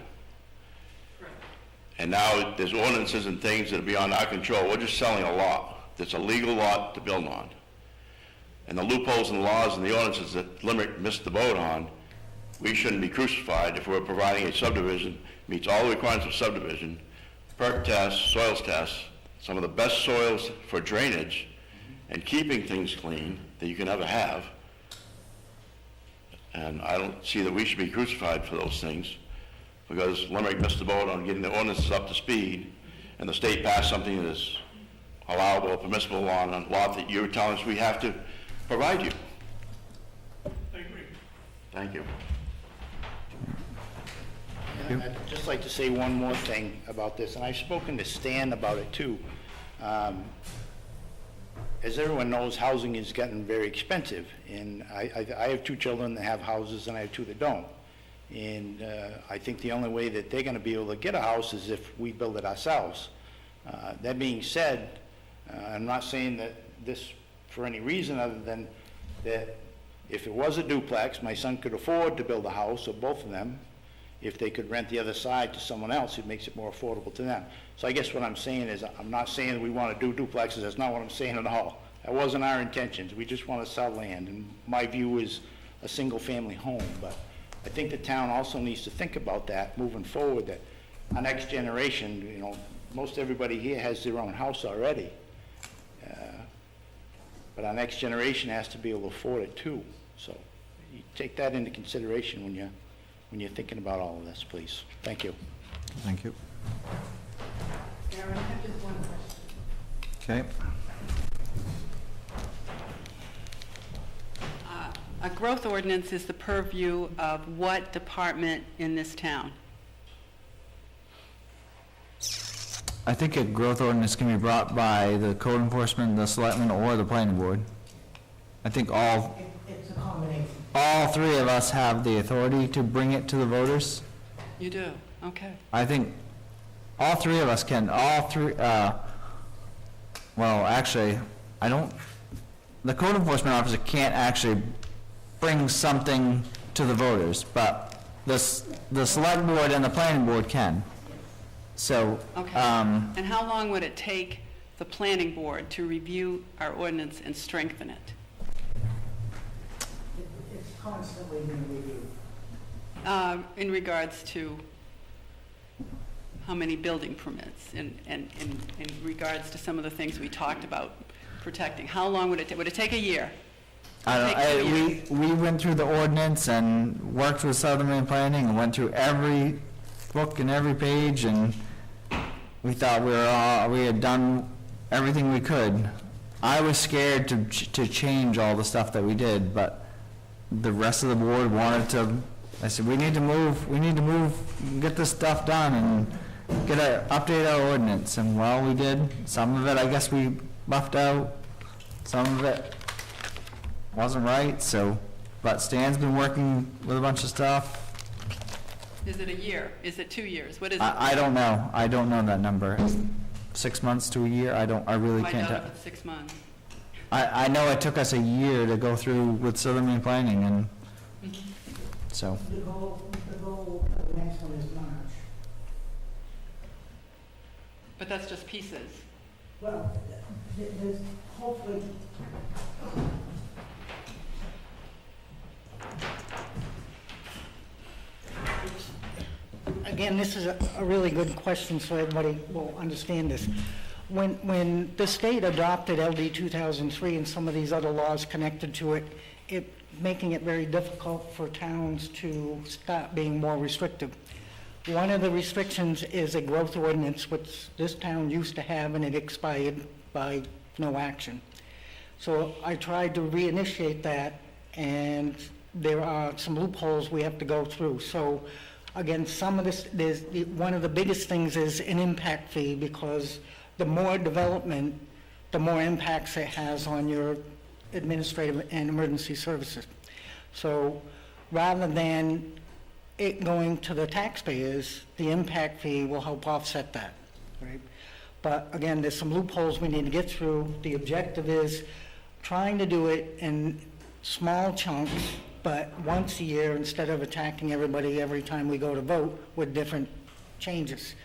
And now there's ordinances and things that are beyond our control. We're just selling a lot that's a legal lot to build on. And the loopholes and laws and the ordinances that Limerick missed the boat on, we shouldn't be crucified if we're providing a subdivision, meets all the requirements of subdivision, perk tests, soils tests, some of the best soils for drainage, and keeping things clean that you can ever have. And I don't see that we should be crucified for those things, because Limerick missed the boat on getting the ordinances up to speed, and the state passed something that is allowable or permissible on a lot that you're telling us we have to provide you. I agree. Thank you. And I'd just like to say one more thing about this, and I've spoken to Stan about it too. As everyone knows, housing is getting very expensive, and I have 2 children that have houses, and I have 2 that don't. And I think the only way that they're going to be able to get a house is if we build it ourselves. That being said, I'm not saying that this for any reason other than that if it was a duplex, my son could afford to build a house, or both of them. If they could rent the other side to someone else, it makes it more affordable to them. So I guess what I'm saying is, I'm not saying we want to do duplexes. That's not what I'm saying at all. That wasn't our intentions. We just want to sell land, and my view is a single-family home. But I think the town also needs to think about that moving forward, that our next generation, you know, most everybody here has their own house already. But our next generation has to be able to afford it too. So you take that into consideration when you're thinking about all of this, please. Thank you. Thank you. Aaron, I have just one question. Okay. A growth ordinance is the purview of what department in this town? I think a growth ordinance can be brought by the code enforcement, the selectmen, or the planning board. I think It's a combination. all three of us have the authority to bring it to the voters. You do, okay. I think all three of us can, well, actually, the code enforcement officer can't actually bring something to the voters, but the select board and the planning board can. So, Okay. And how long would it take the planning board to review our ordinance and strengthen it? It's constantly being reviewed. In regards to how many building permits and in regards to some of the things we talked about protecting? How long would it take? Would it take a year? we went through the ordinance and worked with Southern Maine Planning and went through every book and every page, and we thought we had done everything we could. I was scared to change all the stuff that we did, but the rest of the board wanted to. I said, we need to move, get this stuff done and update our ordinance. And well, we did. Some of it, I guess we buffed out. Some of it wasn't right, so, but Stan's been working with a bunch of stuff. Is it a year? Is it 2 years? What is it? I don't know. I don't know that number. 6 months to a year? I really can't tell. Find out if it's 6 months. I know it took us a year to go through with Southern Maine Planning, and so. The goal of the next one is March. But that's just pieces. Well, there's hopefully. Again, this is a really good question, so everybody will understand this. When the state adopted LD 2003 and some of these other laws connected to it, making it very difficult for towns to start being more restrictive. One of the restrictions is a growth ordinance, which this town used to have, and it expired by no action. So I tried to reinitiate that, and there are some loopholes we have to go through. So again, some of this, one of the biggest things is an impact fee, because the more development, the more impacts it has on your administrative and emergency services. So rather than it going to the taxpayers, the impact fee will help offset that, right? But again, there's some loopholes we need to get through. The objective is trying to do it in small chunks, but once a year, instead of attacking everybody every time we go to vote with different changes.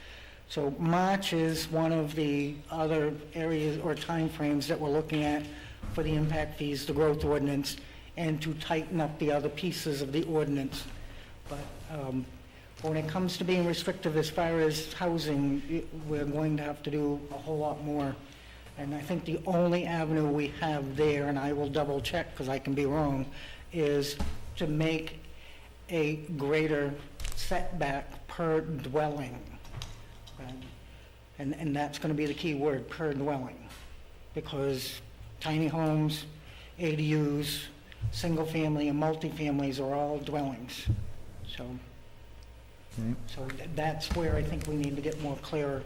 So March is one of the other areas or timeframes that we're looking at for the impact fees, the growth ordinance, and to tighten up the other pieces of the ordinance. But when it comes to being restrictive as far as housing, we're going to have to do a whole lot more. And I think the only avenue we have there, and I will double check because I can be wrong, is to make a greater setback per dwelling. And that's going to be the key word, per dwelling. Because tiny homes, ADUs, single family and multifamilies are all dwellings. So that's where I think we need to get more clear.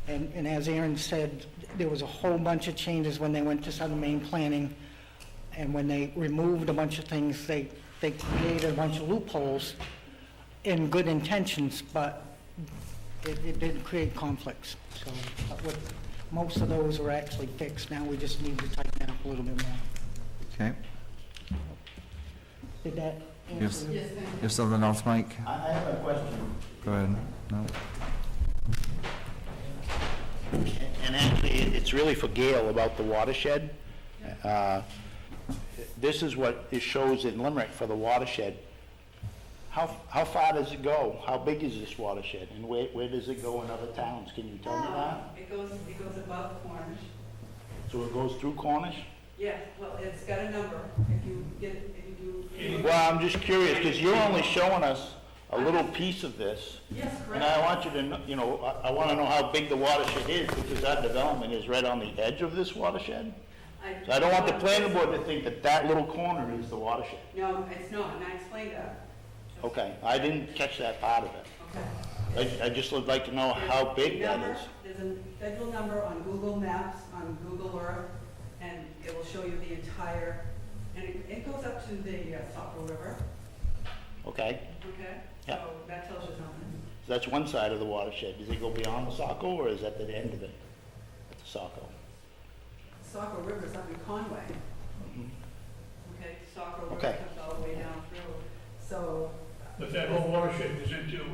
And as Aaron said, there was a whole bunch of changes when they went to Southern Maine Planning. And when they removed a bunch of things, they created a bunch of loopholes in good intentions, but it did create conflicts. So most of those are actually fixed. Now we just need to tighten it up a little bit more. Okay. Did that Yes. answer? Yes, thank you. You have something else, Mike? I have a question. Go ahead. No. And actually, it's really for Gail about the watershed. This is what it shows in Limerick for the watershed. How far does it go? How big is this watershed? And where does it go in other towns? Can you tell me that? It goes above Cornish. So it goes through Cornish? Yeah, well, it's got a number. If you do. Well, I'm just curious, because you're only showing us a little piece of this. Yes, And correct. I want you to know, I want to know how big the watershed is, because that development is right on the edge of this watershed. So I don't want the planning board to think that that little corner is the watershed. No, it's not, and I explained that. Okay, I didn't catch that part of it. Okay. I just would like to know how big that is. There's a federal number on Google Maps, on Google Earth, and it will show you the entire, and it goes up to the Saco River, Okay, okay? Yeah. So that tells you something. so that's one side of the watershed. Does it go beyond the Saco, or is that the end of it, at the Saco? Saco River's up in Conway. Okay, Saco River Okay. comes all the way down through, so. But that whole watershed is into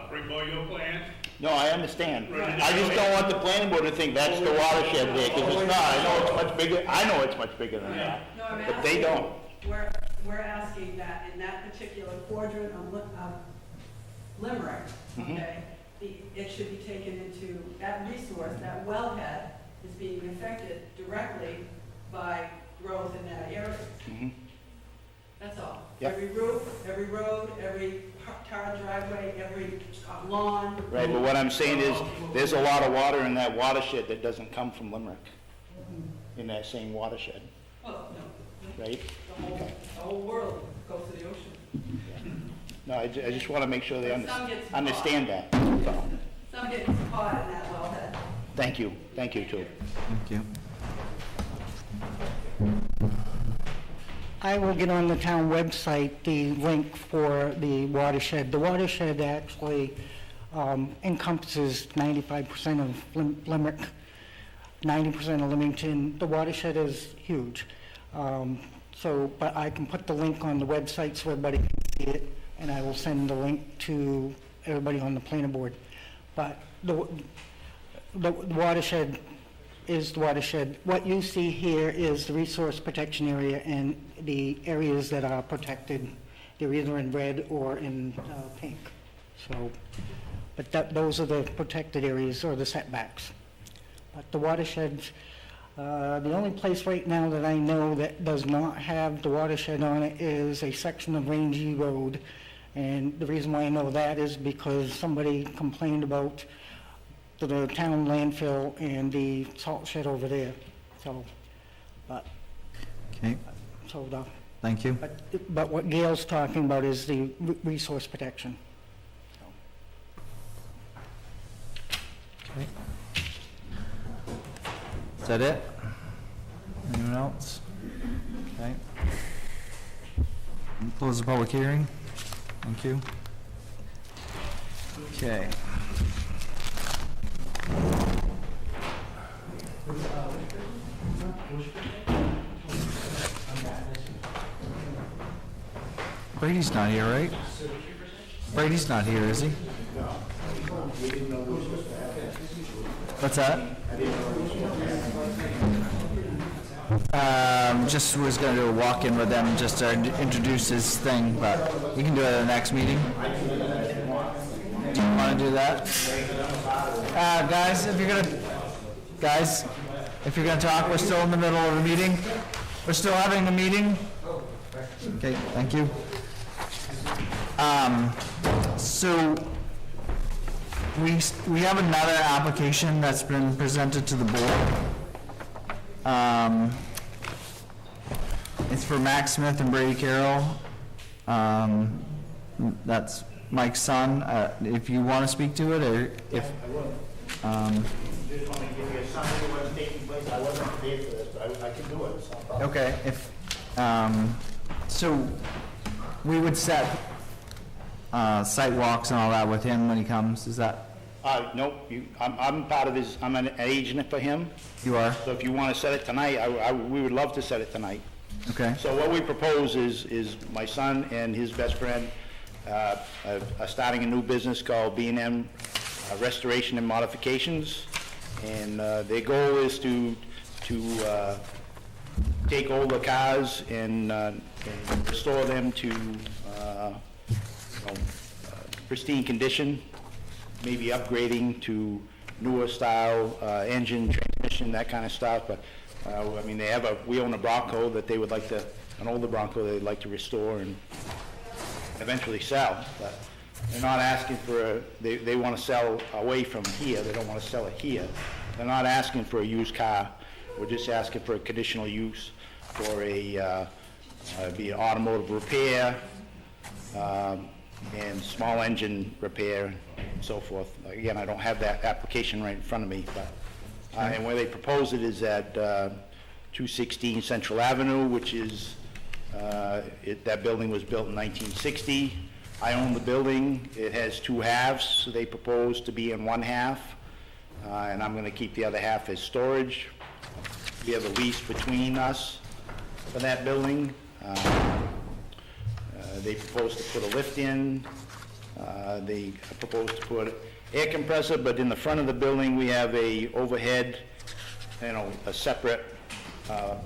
Gregorio plant. No, I understand. I just don't want the planning board to think that's the watershed there, because it's not. I know it's much bigger, I know it's much bigger than that. No, I'm But they asking- don't. We're asking that in that particular quadrant of Limerick, Mhm. okay, it should be taken into, that resource, that wellhead is being affected directly by growth in that area. Mhm. That's all. Yep. Every roof, every road, every tar driveway, every lawn. Right, but what I'm saying is, there's a lot of water in that watershed that doesn't come from Limerick, in that same watershed, Well, no, right? the whole world goes to the ocean. No, I just want to make sure they Some gets caught. understand that. That's all. Some get caught in that wellhead. Thank you, too. Thank you. I will get on the town website the link for the watershed. The watershed actually encompasses 95% of Limerick, 90% of Leamington. The watershed is huge. But I can put the link on the website so everybody can see it, and I will send the link to everybody on the planning board. But the watershed is the watershed. What you see here is the resource protection area and the areas that are protected. They're either in red or in pink. So, but those are the protected areas or the setbacks. But the watershed, the only place right now that I know that does not have the watershed on it is a section of Rangy Road. And the reason why I know that is because somebody complained about the town landfill and the salt shed over there. So, but, Okay, so thank you. but what Gail's talking about is the resource protection. Okay. Is that it? Anyone else? Okay. Close the public hearing. Thank you. Okay. Brady's not here, right? Brady's not here, is he? What's that? Just was gonna do a walk-in with them, just to introduce his thing, but you can do it at the next meeting. Do you wanna do that? Guys, if you're gonna talk, we're still in the middle of the meeting. We're still having the meeting. Okay, thank you. So, we have another application that's been presented to the board. It's for Max Smith and Brady Carroll. That's Mike's son. If you want to speak to it, or if, Just want to give you a summary of what's taking place. I wasn't prepared for this, but I can do it. It's no problem. okay, if, so we would set site walks and all that with him when he comes, is that? No, I'm part of his, I'm an agent for him. You are? So if you want to set it tonight, we would love to set it tonight. Okay. So what we propose is my son and his best friend are starting a new business called B&M Restoration and Modifications. And their goal is to take older cars and restore them to, pristine condition, maybe upgrading to newer style engine, transmission, that kind of stuff, but, I mean, we own a Bronco that they would like to, an older Bronco they'd like to restore and eventually sell, but they're not asking for, they want to sell away from here, they don't want to sell it here. They're not asking for a used car, we're just asking for a conditional use for be an automotive repair, and small engine repair and so forth. Again, I don't have that application right in front of me, but, and where they propose it is at 216 Central Avenue, which is, that building was built in 1960. I own the building. It has two halves, so they propose to be in one half, and I'm going to keep the other half as storage. We have a lease between us for that building. They propose to put a lift in. They propose to put air compressor, but in the front of the building, we have a overhead, a separate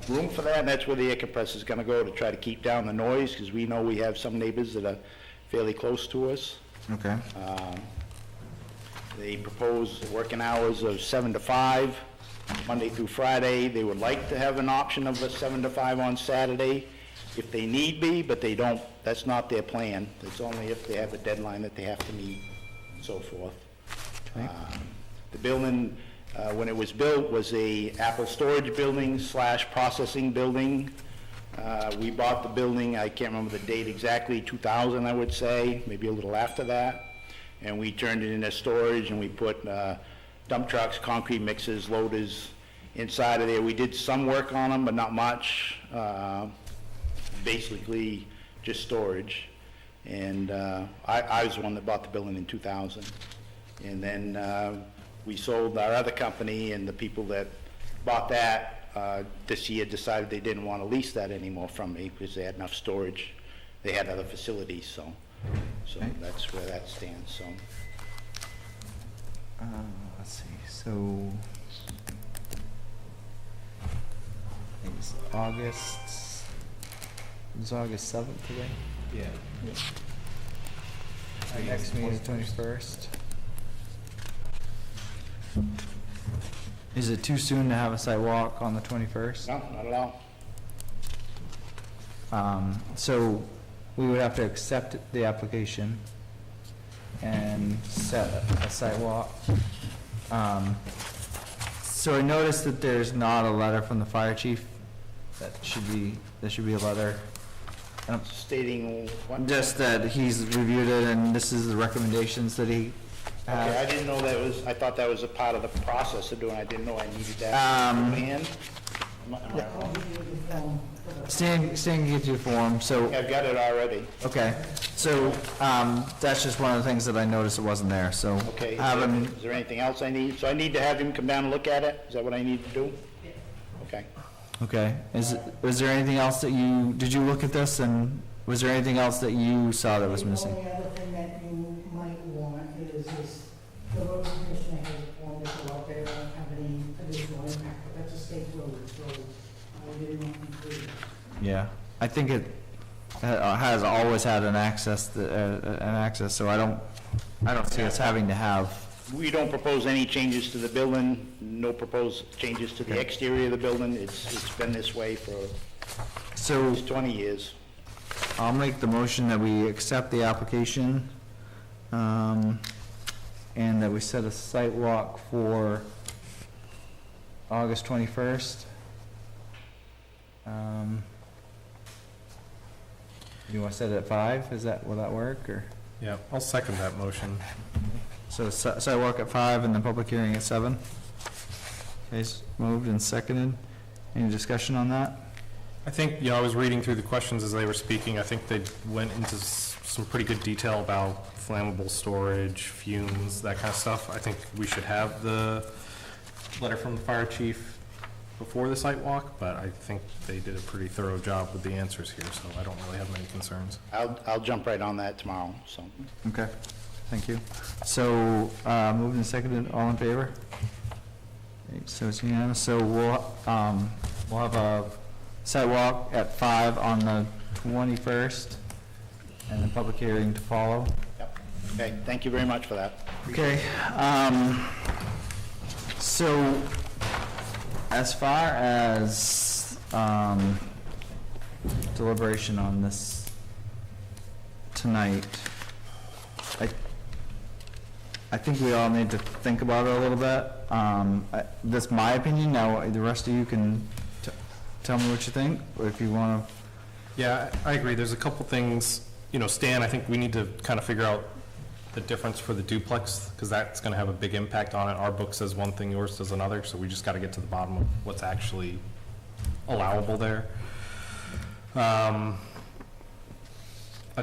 room for that, and that's where the air compressor is going to go to try to keep down the noise, because we know we have some neighbors that are fairly close to us. Okay. They propose working hours of 7 to 5, Monday through Friday. They would like to have an option of a 7 to 5 on Saturday if they need be, but they don't, that's not their plan. It's only if they have a deadline that they have to meet and so forth. Okay. The building, when it was built, was a Apple storage building / processing building. We bought the building, I can't remember the date exactly, 2000 I would say, maybe a little after that. And we turned it into storage, and we put dump trucks, concrete mixers, loaders inside of there. We did some work on them, but not much. Basically just storage. And I was the one that bought the building in 2000. And then we sold our other company, and the people that bought that this year decided they didn't want to lease that anymore from me because they had enough storage. They had other facilities, so that's where that stands. So let's see. So I think it's August. It's August 7th today. Yeah. Our next meeting is 21st. Is it too soon to have a site walk on the 21st? no, not at all. So we would have to accept the application and set a site walk. So I noticed that there's not a letter from the fire chief. There should be a letter. Stating what? Just that he's reviewed it and this is the recommendations that he has. Okay, I didn't know that was, I thought that was a part of the process of doing, I didn't know I needed that beforehand. Am I wrong? Stan can get you a form, so, I've got it already. okay. So, that's just one of the things that I noticed it wasn't there, so. Okay, have him- is there anything else I need? So I need to have him come down and look at it? Is that what I need to do? Okay. Okay, was there anything else that did you look at this, and was there anything else that you saw that was missing? The only other thing that you might want is the road commissioner has a form to fill out there, don't have any additional impact, but that's a state road, so I didn't want to include it. Yeah, I think it has always had an access, so I don't see us having to have. We don't propose any changes to the building, no proposed changes to the exterior of the building. It's been this way for So at least 20 years. I'll make the motion that we accept the application, and that we set a site walk for August 21st. You want to set it at 5? Will that work, or? Yeah, I'll second that motion. So site walk at 5 and then public hearing at 7? Okay, moved and seconded. Any discussion on that? I think, I was reading through the questions as they were speaking. I think they went into some pretty good detail about flammable storage, fumes, that kind of stuff. I think we should have the letter from the fire chief before the site walk, but I think they did a pretty thorough job with the answers here, so I don't really have many concerns. I'll jump right on that tomorrow, so. Okay, thank you. So, moved and seconded, all in favor? Okay, so it's unanimous, so we'll have a sidewalk at 5 on the 21st, and the public hearing to follow. Yep. Okay, thank you very much for that. Okay, so as far as deliberation on this tonight, I think we all need to think about it a little bit. That's my opinion. Now, the rest of you can tell me what you think, or if you want to. Yeah, I agree. There's a couple things, you know, Stan, I think we need to kind of figure out the difference for the duplex, because that's going to have a big impact on it. Our book says one thing, yours says another, so we just got to get to the bottom of what's actually allowable there. I'd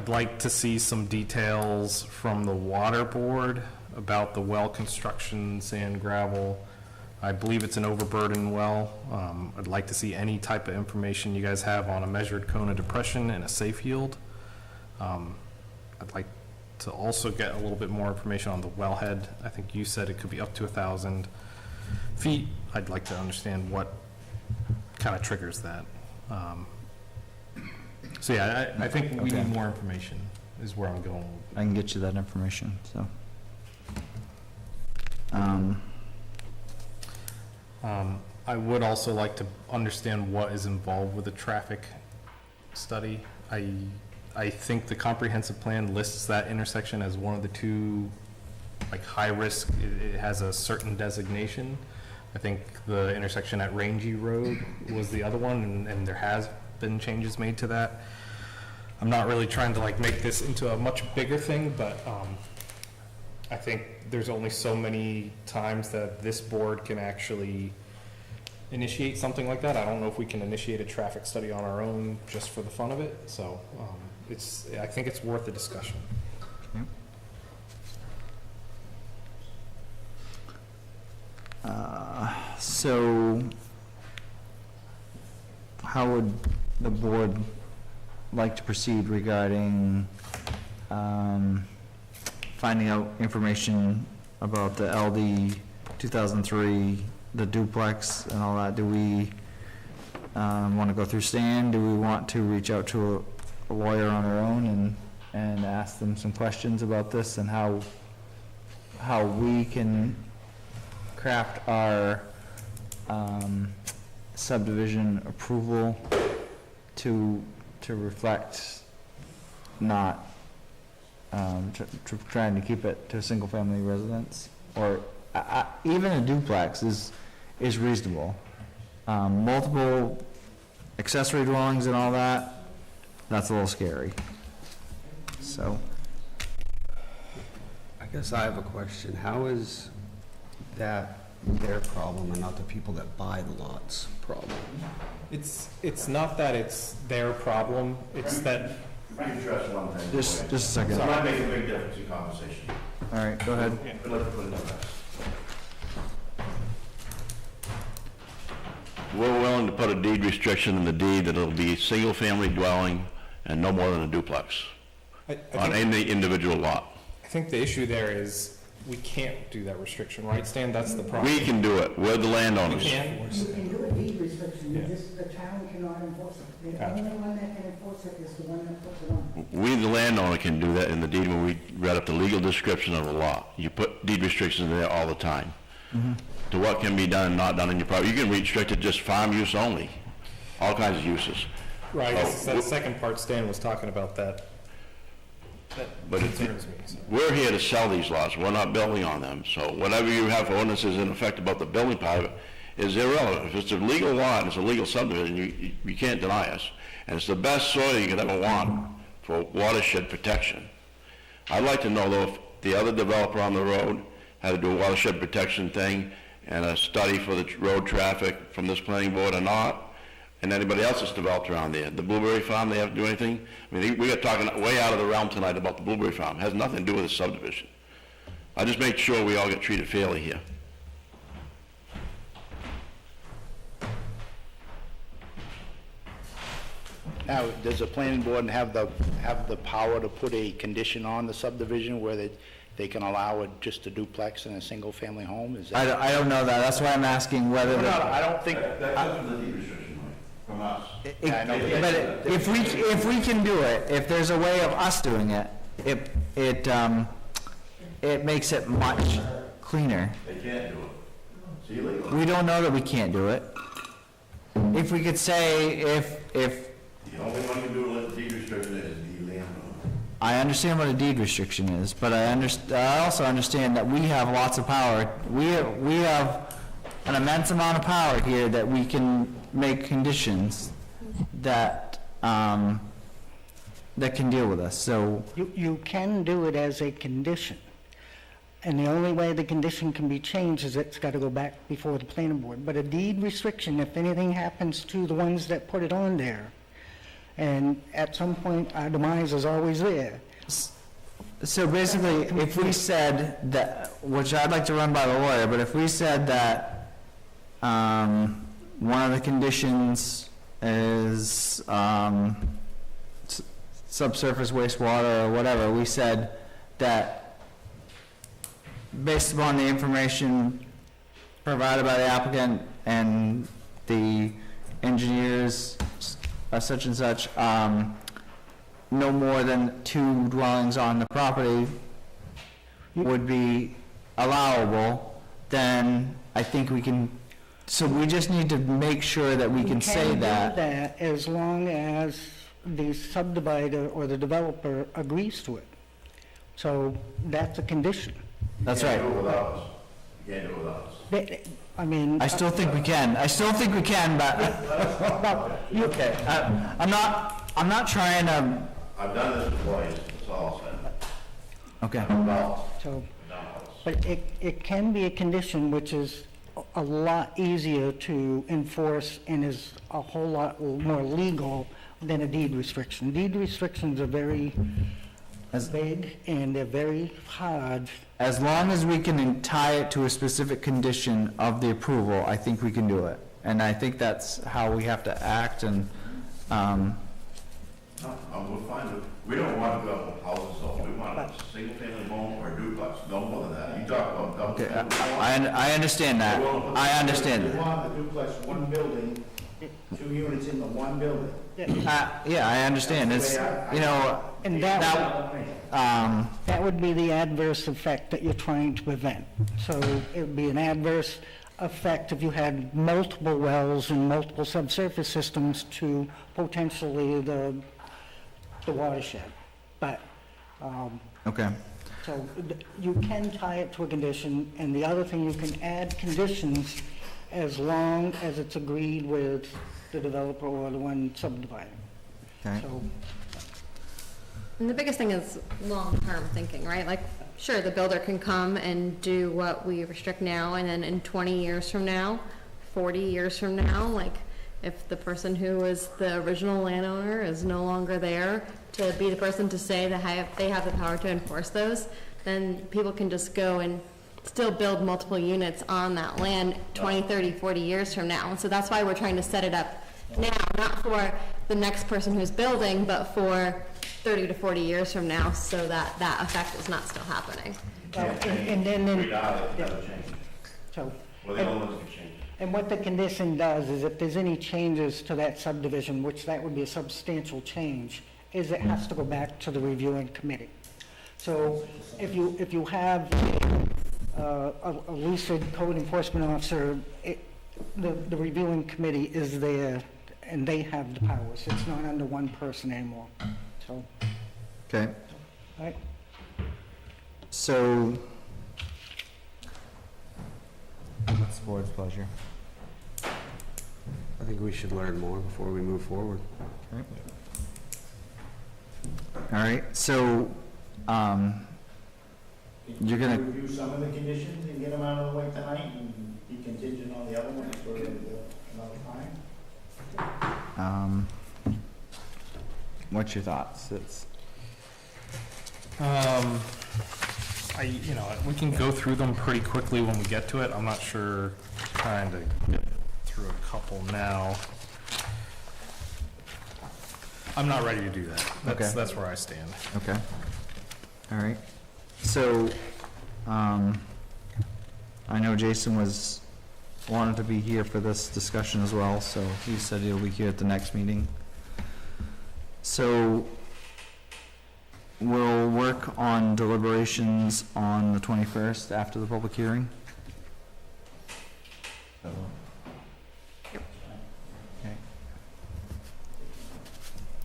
like to see some details from the water board about the well construction, sand, gravel. I believe it's an overburden well. I'd like to see any type of information you guys have on a measured cone of depression and a safe yield. I'd like to also get a little bit more information on the wellhead. I think you said it could be up to 1,000 feet. I'd like to understand what kind of triggers that. So yeah, I think we need more information is where I'm going. I can get you that information, so. I would also like to understand what is involved with the traffic study. I think the comprehensive plan lists that intersection as one of the two, like, high risk. It has a certain designation. I think the intersection at Rangy Road was the other one, and there has been changes made to that. I'm not really trying to like make this into a much bigger thing, but I think there's only so many times that this board can actually initiate something like that. I don't know if we can initiate a traffic study on our own just for the fun of it. So I think it's worth a discussion. So how would the board like to proceed regarding finding out information about the LD 2003, the duplex and all that? Do we want to go through Stan? Do we want to reach out to a lawyer on our own and ask them some questions about this and how we can craft our subdivision approval to reflect not trying to keep it to a single family residence, or even a duplex is reasonable. Multiple accessory dwellings and all that, that's a little scary. So I guess I have a question. How is that their problem and not the people that buy the lots' problem? It's not that it's their problem. It's that. If I can address one thing. Just a second. It might make a big difference in conversation. All right, go ahead. But let's put it in that. We're willing to put a deed restriction in the deed that it'll be single-family dwelling and no more than a duplex on any individual lot. I think the issue there is we can't do that restriction, right, Stan? That's the problem. We can do it. We're the landowners. We can? You can do a deed restriction, the town cannot enforce it. The only one that can enforce it is the one that puts it on. We, the landowner, can do that in the deed when we read up the legal description of the lot. You put deed restrictions in there all the time. To what can be done and not done in your property. You can restrict it just farm use only, all kinds of uses. Right, that second part Stan was talking about that. But concerns me. So. We're here to sell these lots. We're not building on them. So whatever you have for ordinances in effect about the building part of it is irrelevant. If it's a legal lot and it's a legal subdivision, you can't deny us. And it's the best soil you could ever want for watershed protection. I'd like to know, though, if the other developer on the road had to do a watershed protection thing and a study for the road traffic from this planning board or not, and anybody else that's developed around there. The Blueberry Farm, they have to do anything? I mean, we got talking way out of the realm tonight about the Blueberry Farm. It has nothing to do with the subdivision. I just make sure we all get treated fairly here. Now, does the planning board have the power to put a condition on the subdivision where they can allow it just a duplex and a single-family home? Is that? I don't know that. That's why I'm asking whether. No, I don't think. That's up to the deed restriction, from us. But if we can do it, if there's a way of us doing it, it makes it much cleaner. They can't do it. It's illegal. We don't know that we can't do it. If we could say, if The only one you can do with deed restriction is the landowner. I understand what a deed restriction is, but I also understand that we have lots of power. We have an immense amount of power here that we can make conditions that, that can deal with us, so. You can do it as a condition. And the only way the condition can be changed is it's got to go back before the planning board. But a deed restriction, if anything happens to the ones that put it on there, and at some point our demise is always there. So basically, if we said that, which I'd like to run by the lawyer, but if we said that one of the conditions is subsurface wastewater or whatever, we said that based upon the information provided by the applicant and the engineers, such and such, no more than 2 dwellings on the property would be allowable, then I think we can, so we just need to make sure that we can say that. You can do that as long as the subdivider or the developer agrees to it. So that's a condition. That's You right. can't do it without us. You can't do it without us. I mean. I still think we can. I still think we can, but, okay. I'm not trying to, I've done this twice, that's all I'm saying. okay. So, but it can be a condition which is a lot easier to enforce and is a whole lot more legal than a deed restriction. Deed restrictions are very vague and they're very hard. As long as we can tie it to a specific condition of the approval, I think we can do it. And I think that's how we have to act, and, We're fine. We don't want to go houses off. We want a single family home or a duplex, no more than that. You talk about double okay, family. I understand that. I understand You that. want the duplex, one building, 2 units in the one building. Yeah, I understand. It's, you know, And that would be the adverse effect that you're trying to prevent. So it would be an adverse effect if you had multiple wells and multiple subsurface systems to potentially the watershed. But, okay. so you can tie it to a condition, and the other thing, you can add conditions as long as it's agreed with the developer or the one subdividing. Okay. So, And the biggest thing is long-term thinking, right? Like, sure, the builder can come and do what we restrict now, and then in 20 years from now, 40 years from now, like, if the person who was the original landowner is no longer there to be the person to say that they have the power to enforce those, then people can just go and still build multiple units on that land 20, 30, 40 years from now. And so that's why we're trying to set it up now, not for the next person who's building, but for 30 to 40 years from now, so that that effect is not still happening. and then, We die, it doesn't change. so. Well, the owners can change. And what the condition does is if there's any changes to that subdivision, which that would be a substantial change, is it has to go back to the reviewing committee. So if you have a lucid code enforcement officer, the reviewing committee is there and they have the powers. It's not under one person anymore, so. Okay. All right. So, what's the board's pleasure? I think we should learn more before we move forward. All right, so, you're gonna, Review some of the conditions and get them out of the way tonight and be contingent on the other ones for another time? what's your thoughts? We can go through them pretty quickly when we get to it. I'm not sure, trying to get through a couple now. I'm not ready to do that. That's where I stand. Okay. All right. So, I know Jason was wanted to be here for this discussion as well, so he said he'll be here at the next meeting. So we'll work on deliberations on the 21st after the public hearing. Okay.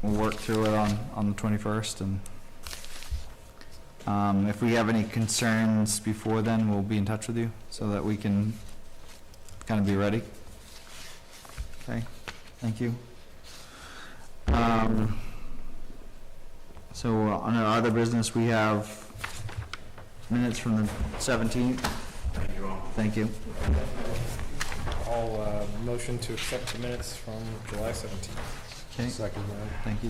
We'll work through it on the 21st, and if we have any concerns before then, we'll be in touch with you so that we can kind of be ready. Okay, thank you. So on our other business, we have minutes from the 17th. Thank you all. Thank you. All motion to accept the minutes from July 17th. Okay. Second. Thank you.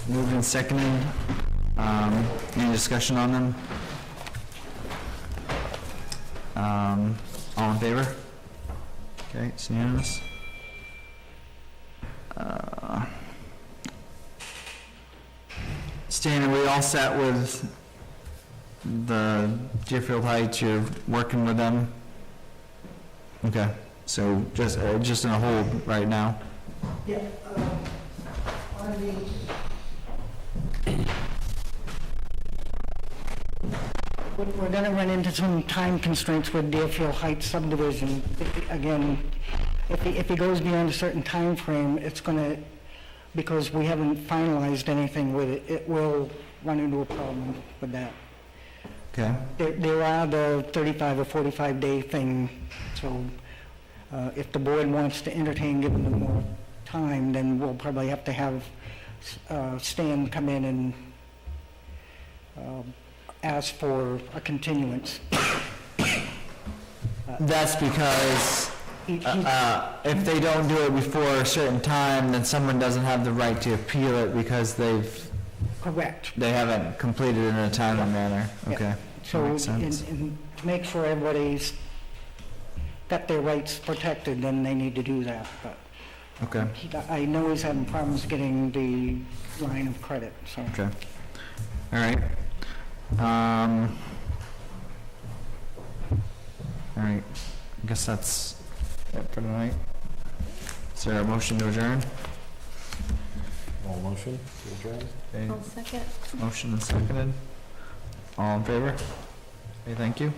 Moved and seconded. Any discussion on them? All in favor? Okay, it's unanimous. Stan, are we all set with the Deerfield Heights? You're working with them? Okay, so just in a hold right now? Yeah, on the, we're gonna run into some time constraints with Deerfield Heights subdivision. Again, if he goes beyond a certain time frame, it's gonna, because we haven't finalized anything with it, it will run into a problem with that. Okay. There are the 35 or 45 day thing, so if the board wants to entertain giving them more time, then we'll probably have to have Stan come in and ask for a continuance. That's because if they don't do it before a certain time, then someone doesn't have the right to appeal it because Correct. they haven't completed it in a timely manner. Yeah. Okay. So, Makes sense. and to make sure everybody's got their rights protected, then they need to do that, but Okay. I know he's having problems getting the line of credit, so. Okay. All right. All right. I guess that's it for tonight. Is there a motion to adjourn? All motion to adjourn? Okay. I'll second. Motion and seconded. All in favor? Okay, thank you.